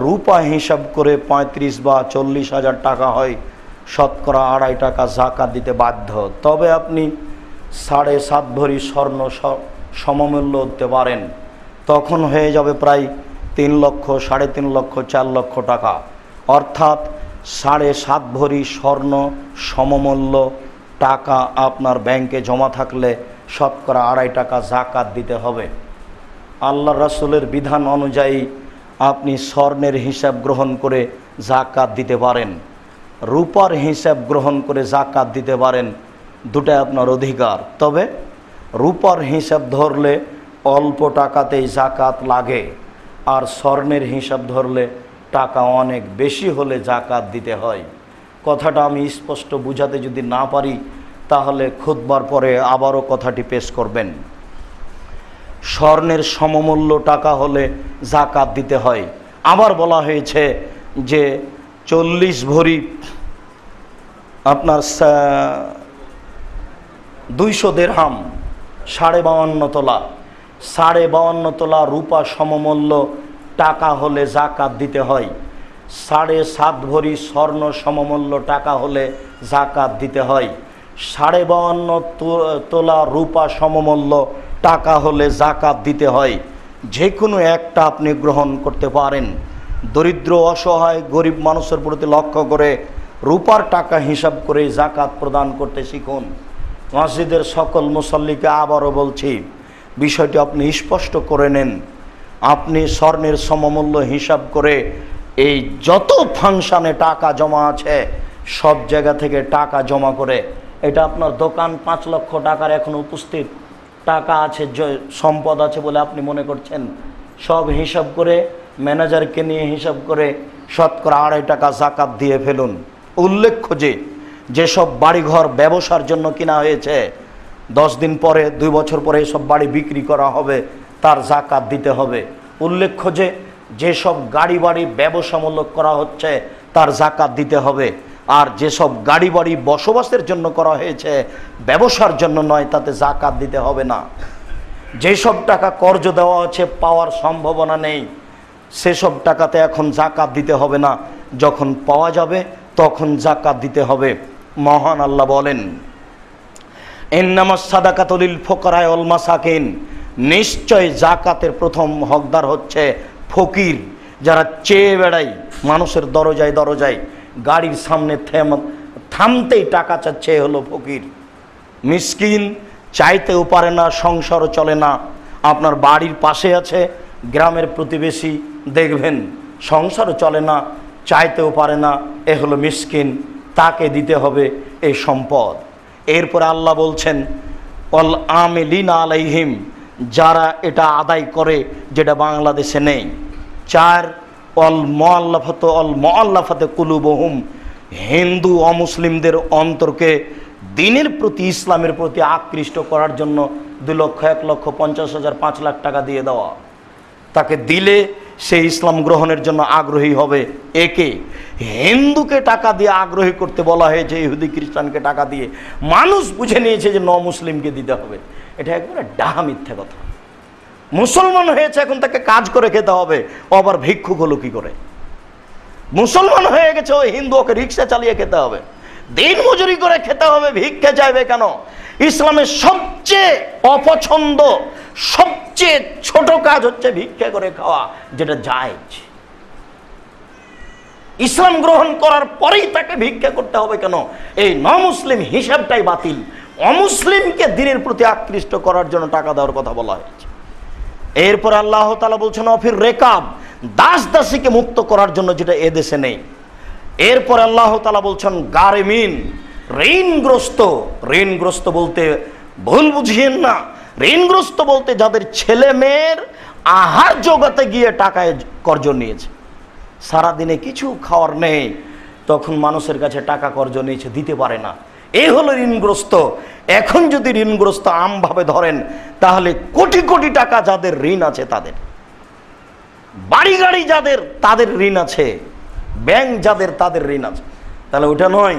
Speaker 2: রূপা হিসাব করে 35 বা 40 হাজার টাকা হয়, শতকরা 2.5 টাকা জাকাত দিতে বাধ্য। তবে আপনি 7.5 ভরি স্বর্ণ সমমূল্য দিতে পারেন, তখন হয়ে যাবে প্রায় 3 লক্ষ, 3.5 লক্ষ, 4 লক্ষ টাকা। অর্থাৎ 7.5 ভরি স্বর্ণ সমমূল্য টাকা আপনার ব্যাংকে জমা থাকলে শতকরা 2.5 টাকা জাকাত দিতে হবে। আল্লাহ রাসূলের বিধান অনুযায়ী আপনি স্বর্ণের হিসাব গ্রহণ করে জাকাত দিতে পারেন, রূপার হিসাব গ্রহণ করে জাকাত দিতে পারেন, দুটাই আপনার অধিকার। তবে রূপার হিসাব ধরলে অল্প টাকাতেই জাকাত লাগে, আর স্বর্ণের হিসাব ধরলে টাকা অনেক বেশি হলে জাকাত দিতে হয়। কথাটা আমি স্পষ্ট বুঝাতে যদি না পারি তাহলে খুতবার পরে আবারও কথাটি পেশ করবেন। স্বর্ণের সমমূল্য টাকা হলে জাকাত দিতে হয়। আবার বলা হয়েছে যে 40 ভরি আপনার 200 দিরহাম 52.5 তোলা, 52.5 তোলা রূপা সমমূল্য টাকা হলে জাকাত দিতে হয়। 7.5 ভরি স্বর্ণ সমমূল্য টাকা হলে জাকাত দিতে হয়। 52.5 তোলা রূপা সমমূল্য টাকা হলে জাকাত দিতে হয়। যে কোনো একটা আপনি গ্রহণ করতে পারেন। দরিদ্র অসহায় গরিব মানুষের প্রতি লক্ষ্য করে রূপার টাকা হিসাব করে জাকাত প্রদান করতে শিখুন। মসজিদের সকল মুসল্লিকে আবারও বলছি, বিষয়টি আপনি স্পষ্ট করে নেন। আপনি স্বর্ণের সমমূল্য হিসাব করে এই যত ফাংশনে টাকা জমা আছে সব জায়গা থেকে টাকা জমা করে, এটা আপনার দোকান 5 লক্ষ টাকার এখন উপস্থিত টাকা আছে, সম্পদ আছে বলে আপনি মনে করছেন, সব হিসাব করে ম্যানেজারকে নিয়ে হিসাব করে শতকরা 2.5 টাকা জাকাত দিয়ে ফেলুন। উল্লেখ্য যেসব বাড়িঘর ব্যবসার জন্য কিনা হয়েছে 10 দিন পরে 2 বছর পরে এসব বাড়ি বিক্রি করা হবে, তার জাকাত দিতে হবে। উল্লেখ্য যেসব গাড়ি বাড়ি ব্যবসামূলক করা হচ্ছে তার জাকাত দিতে হবে। আর যেসব গাড়ি বাড়ি বসবাসের জন্য করা হয়েছে, ব্যবসার জন্য নয়, তাতে জাকাত দিতে হবে না। যেসব টাকা কর্জ দেওয়া আছে পাওয়ার সম্ভাবনা নেই, সেসব টাকাতে এখন জাকাত দিতে হবে না, যখন পাওয়া যাবে তখন জাকাত দিতে হবে। মহান আল্লাহ বলেন, ইন্নামাস সাদাকাতু লিল ফুকারা ওয়াল মাসাকিন, নিশ্চয় জাকাতের প্রথম হকদার হচ্ছে ফকির, যারা চেয়ে বেড়ায় মানুষের দরজায় দরজায়, গাড়ির সামনে থামতেই টাকা চাচ্ছে, হলো ফকির। মিসকিন চাইতেও পারে না, সংসারও চলে না। আপনার বাড়ির পাশে আছে গ্রামের প্রতিবেশী, দেখবেন সংসারও চলে না, চাইতেও পারে না, এ হলো মিসকিন, তাকে দিতে হবে এই সম্পদ। এরপরে আল্লাহ বলছেন অল আমিলিনা আলাইহিম, যারা এটা আদায় করে যেটা বাংলাদেশে নেই। 4 অল মুআল্লাফাতে কুলুবুহুম, হিন্দু অমুসলিমদের অন্তরকে দিনের প্রতি ইসলামের প্রতি আকৃষ্ট করার জন্য 2 লক্ষ 1,50,000 5 লাখ টাকা দিয়ে দেওয়া। তাকে দিলে সে ইসলাম গ্রহণের জন্য আগ্রহী হবে। একে হিন্দুকে টাকা দিয়ে আগ্রহী করতে বলা হয়েছে, ইহুদি খ্রিস্টানকে টাকা দিয়ে মানুষ বুঝে নিয়েছে যে মুসলিমকে দিতে হবে। এটা একবারে ডাহা মিথ্যে কথা। মুসলমান হয়েছে এখন তাকে কাজ করে খেতে হবে, ও আবার ভিক্ষুক হলো কি করে? মুসলমান হয়ে গেছে ও হিন্দু, ওকে রিক্সা চালিয়ে খেতে হবে, দিন মজুরি করে খেতে হবে, ভিক্ষা চাইবে কেন? ইসলামের সবচেয়ে অপছন্দ, সবচেয়ে ছোট কাজ হচ্ছে ভিক্ষা করে খাওয়া, যেটা জায়েজ। ইসলাম গ্রহণ করার পরেই তাকে ভিক্ষা করতে হবে কেন? এই মুসলিম হিসাবটাই বাতিল। অমুসলিমকে দিনের প্রতি আকৃষ্ট করার জন্য টাকা দেওয়ার কথা বলা হয়েছে। এরপর আল্লাহ তাআলা বলছেন অফির রেকাব, দাস দাসীকে মুক্ত করার জন্য, যেটা এদেশে নেই। এরপর আল্লাহ তাআলা বলছেন গারিমিন, ঋণগ্রস্ত। ঋণগ্রস্ত বলতে ভুল বুঝিয়েন না, ঋণগ্রস্ত বলতে যাদের ছেলে মেয়ের আহার জোগাতে গিয়ে টাকায় কর্জ নিয়েছে, সারাদিনে কিছু খাওয়ার নেই, তখন মানুষের কাছে টাকা কর্জ নিয়েছে, দিতে পারে না, এই হলো ঋণগ্রস্ত। এখন যদি ঋণগ্রস্ত আমভাবে ধরেন তাহলে কোটি কোটি টাকা যাদের ঋণ আছে, তাদের বাড়ি গাড়ি যাদের, তাদের ঋণ আছে, ব্যাংক যাদের, তাদের ঋণ আছে। তাহলে ওটা নয়,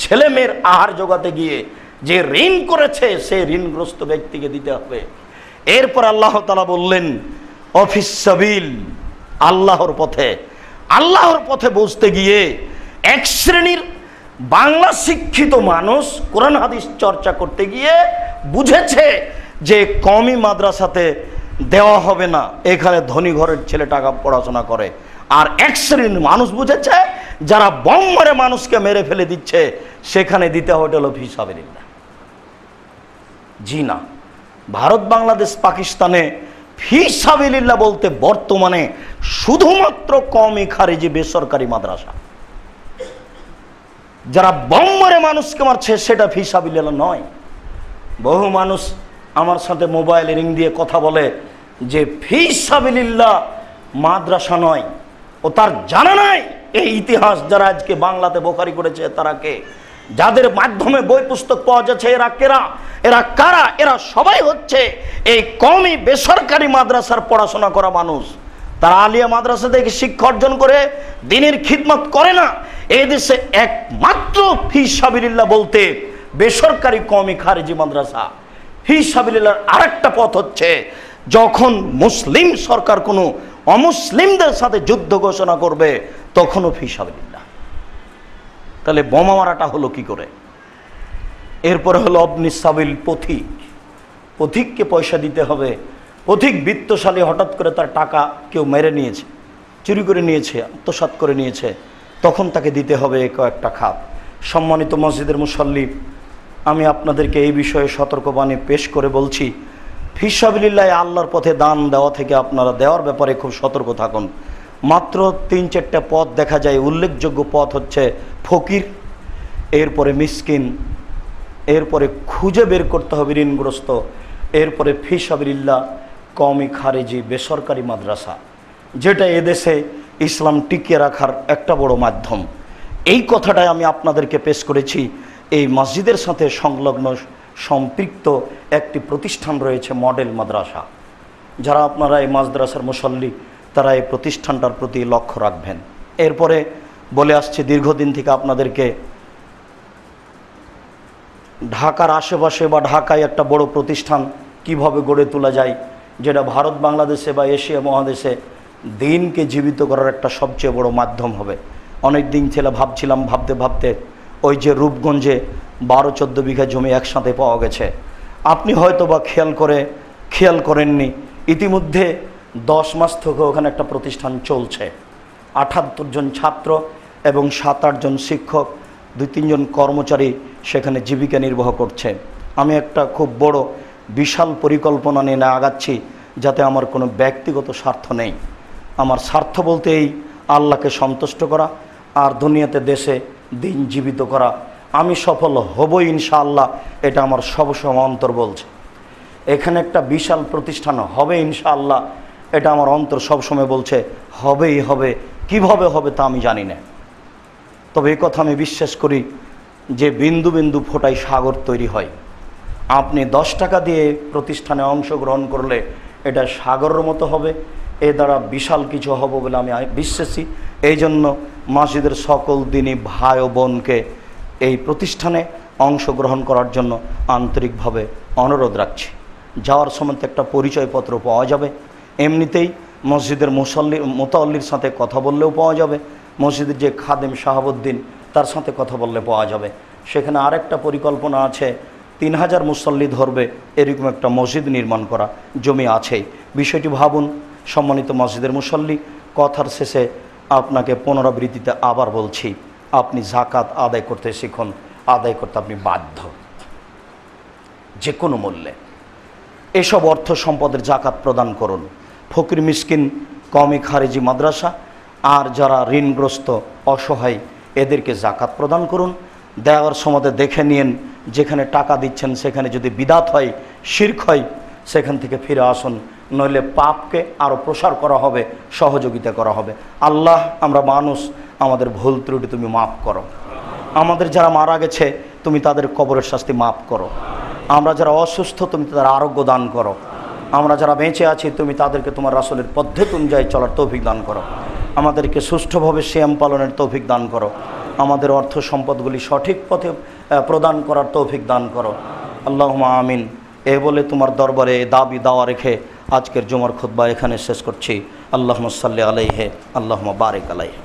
Speaker 2: ছেলে মেয়ের আহার জোগাতে গিয়ে যে ঋণ করেছে সে ঋণগ্রস্ত ব্যক্তিকে দিতে হবে। এরপর আল্লাহ তাআলা বললেন অফিস সাবিল, আল্লাহর পথে। আল্লাহর পথে বসতে গিয়ে এক শ্রেণীর বাংলা শিক্ষিত মানুষ কোরআন হাদিস চর্চা করতে গিয়ে বুঝেছে যে কওমি মাদ্রাসাতে দেওয়া হবে না, এখানে ধনী ঘরের ছেলে টাকা পড়াশোনা করে। আর এক শ্রেণীর মানুষ বুঝেছে যারা বম মারে মানুষকে মেরে ফেলে দিচ্ছে, সেখানে দিতে হোটেল ফি সাবিলিল্লাহ। জি না, ভারত বাংলাদেশ পাকিস্তানে ফি সাবিলিল্লাহ বলতে বর্তমানে শুধুমাত্র কওমি খারিজি বেসরকারি মাদ্রাসা, যারা বোম মেরে মানুষকে মারছে সেটা ফি সাবিলিল্লাহ নয়। বহু মানুষ আমার সাথে মোবাইলে রিং দিয়ে কথা বলে যে ফি সাবিলিল্লাহ মাদ্রাসা নয়, ও তার জানা নাই এই ইতিহাস যারা আজকে বাংলাতে বোখারি করেছে তারা কে, যাদের মাধ্যমে বই পুস্তক পাওয়া যাচ্ছে এরা কেরা, এরা কারা? এরা সবাই হচ্ছে এই কওমি বেসরকারি মাদ্রাসার পড়াশোনা করা মানুষ। তারা আলিয়া মাদ্রাসা থেকে শিক্ষা অর্জন করে দ্বীনের খিদমত করে না। এই দেশে একমাত্র ফি সাবিলিল্লাহ বলতে বেসরকারি কওমি খারেজি মাদ্রাসা। ফি সাবিলিল্লাহর আরেকটা পথ হচ্ছে যখন মুসলিম সরকার কোনো অমুসলিমদের সাথে যুদ্ধ ঘোষণা করবে তখনও ফি সাবিলিল্লাহ। তাহলে বোমা মারাটা হলো কি করে? এরপরে হলো অবনি সাবিল, পথিক। পথিককে পয়সা দিতে হবে। পথিক বিত্তশালী, হঠাৎ করে তার টাকা কেউ মেরে নিয়েছে, চুরি করে নিয়েছে, আত্মসাৎ করে নিয়েছে, তখন তাকে দিতে হবে কয়েকটা খাত। সম্মানিত মসজিদের মুসল্লি, আমি আপনাদেরকে এই বিষয়ে সতর্কবাণী পেশ করে বলছি, ফি সাবিলিল্লাহ আল্লাহর পথে দান দেওয়া থেকে আপনারা দেওয়ার ব্যাপারে খুব সতর্ক থাকুন। মাত্র ৩-৪টা পথ দেখা যায়। উল্লেখযোগ্য পথ হচ্ছে ফকির, এরপরে মিসকিন, এরপরে খুঁজে বের করতে হবে ঋণগ্রস্ত, এরপরে ফি সাবিলিল্লাহ কওমি খারেজি বেসরকারি মাদ্রাসা, যেটা এদেশে ইসলাম টিকিয়ে রাখার একটা বড় মাধ্যম। এই কথাটাই আমি আপনাদেরকে পেশ করেছি। এই মসজিদের সাথে সংলগ্ন সম্পৃক্ত একটি প্রতিষ্ঠান রয়েছে মডেল মাদ্রাসা। যারা আপনারা এই মাদ্রাসার মুসল্লি তারা এই প্রতিষ্ঠানটার প্রতি লক্ষ্য রাখবেন। এরপরে বলে আসছে দীর্ঘদিন থেকে আপনাদেরকে, ঢাকার আশেপাশে বা ঢাকায় একটা বড় প্রতিষ্ঠান কিভাবে গড়ে তোলা যায়, যেটা ভারত বাংলাদেশে বা এশিয়া মহাদেশে দিনকে জীবিত করার একটা সবচেয়ে বড় মাধ্যম হবে। অনেক দিন ছিল ভাবছিলাম, ভাবতে ভাবতে ওই যে রূপগঞ্জে 12-14 বিঘা জমি একসাথে পাওয়া গেছে। আপনি হয়তো বা খেয়াল করেননি, ইতিমধ্যে 10 মাস থেকে ওখানে একটা প্রতিষ্ঠান চলছে। 78 জন ছাত্র এবং 7-8 জন শিক্ষক, 2-3 জন কর্মচারী সেখানে জীবিকা নির্বাহ করছে। আমি একটা খুব বড় বিশাল পরিকল্পনা নিয়ে আগাচ্ছি, যাতে আমার কোনো ব্যক্তিগত স্বার্থ নেই। আমার স্বার্থ বলতে এই আল্লাহকে সন্তুষ্ট করা আর দুনিয়াতে দেশে দিন জীবিত করা। আমি সফল হবই ইনশাআল্লাহ, এটা আমার সবসময় অন্তর বলছে। এখানে একটা বিশাল প্রতিষ্ঠান হবে ইনশাআল্লাহ, এটা আমার অন্তর সবসময় বলছে হবেই হবে। কিভাবে হবে তা আমি জানি না, তবে এই কথা আমি বিশ্বাস করি যে বিন্দু বিন্দু ফোটায় সাগর তৈরি হয়। আপনি 10 টাকা দিয়ে প্রতিষ্ঠানে অংশগ্রহণ করলে এটা সাগরের মতো হবে, এ দ্বারা বিশাল কিছু হবে বলে আমি বিশ্বাসী। এই জন্য মসজিদের সকল দিনী ভাই ও বোনকে এই প্রতিষ্ঠানে অংশগ্রহণ করার জন্য আন্তরিকভাবে অনুরোধ রাখছি। যাওয়ার সময় একটা পরিচয়পত্র পাওয়া যাবে, এমনিতেই মসজিদের মোতাল্লির সাথে কথা বললেও পাওয়া যাবে, মসজিদের যে খাদেম শাহাবুদ্দিন তার সাথে কথা বললে পাওয়া যাবে। সেখানে আরেকটা পরিকল্পনা আছে, 3000 মুসল্লি ধরবে এরকম একটা মসজিদ নির্মাণ করা, জমি আছেই। বিষয়টি ভাবুন সম্মানিত মসজিদের মুসল্লি। কথার শেষে আপনাকে পুনরাবৃত্তিতে আবার বলছি, আপনি যাকাত আদায় করতে শিখুন। আদায় করতে আপনি বাধ্য যে কোনো মূল্যে। এসব অর্থ সম্পদের যাকাত প্রদান করুন। ফকির মিসকিন কওমি খারেজি মাদ্রাসা আর যারা ঋণগ্রস্ত অসহায় এদেরকে যাকাত প্রদান করুন। দেওয়ার সময় দেখে নিন যেখানে টাকা দিচ্ছেন সেখানে যদি বিদাত হয়, শিরক হয়, সেখান থেকে ফিরে আসুন, নইলে পাপকে আরও প্রসার করা হবে, সহযোগিতা করা হবে। আল্লাহ, আমরা মানুষ, আমাদের ভুল ত্রুটি তুমি মাফ করো। আমাদের যারা মারা গেছে তুমি তাদের কবরের শাস্তি মাফ করো। আমরা যারা অসুস্থ তুমি তাদের আরোগ্য দান করো। আমরা যারা বেঁচে আছি তুমি তাদেরকে তোমার রাসূলের পদ্ধতি অনুযায়ী চলার তৌফিক দান করো। আমাদেরকে সুষ্ঠুভাবে সিয়াম পালনের তৌফিক দান করো। আমাদের অর্থ সম্পদগুলি সঠিক পথে প্রদান করার তৌফিক দান করো। আল্লাহুম্মা আমিন। এ বলে তোমার দরবারে দাবি দাওয়া রেখে আজকের জুমার খুতবা এখানে শেষ করছি। আল্লাহুম্মা সাল্লি আলাইহি, আল্লাহুম্মা বারিক আলাইহি।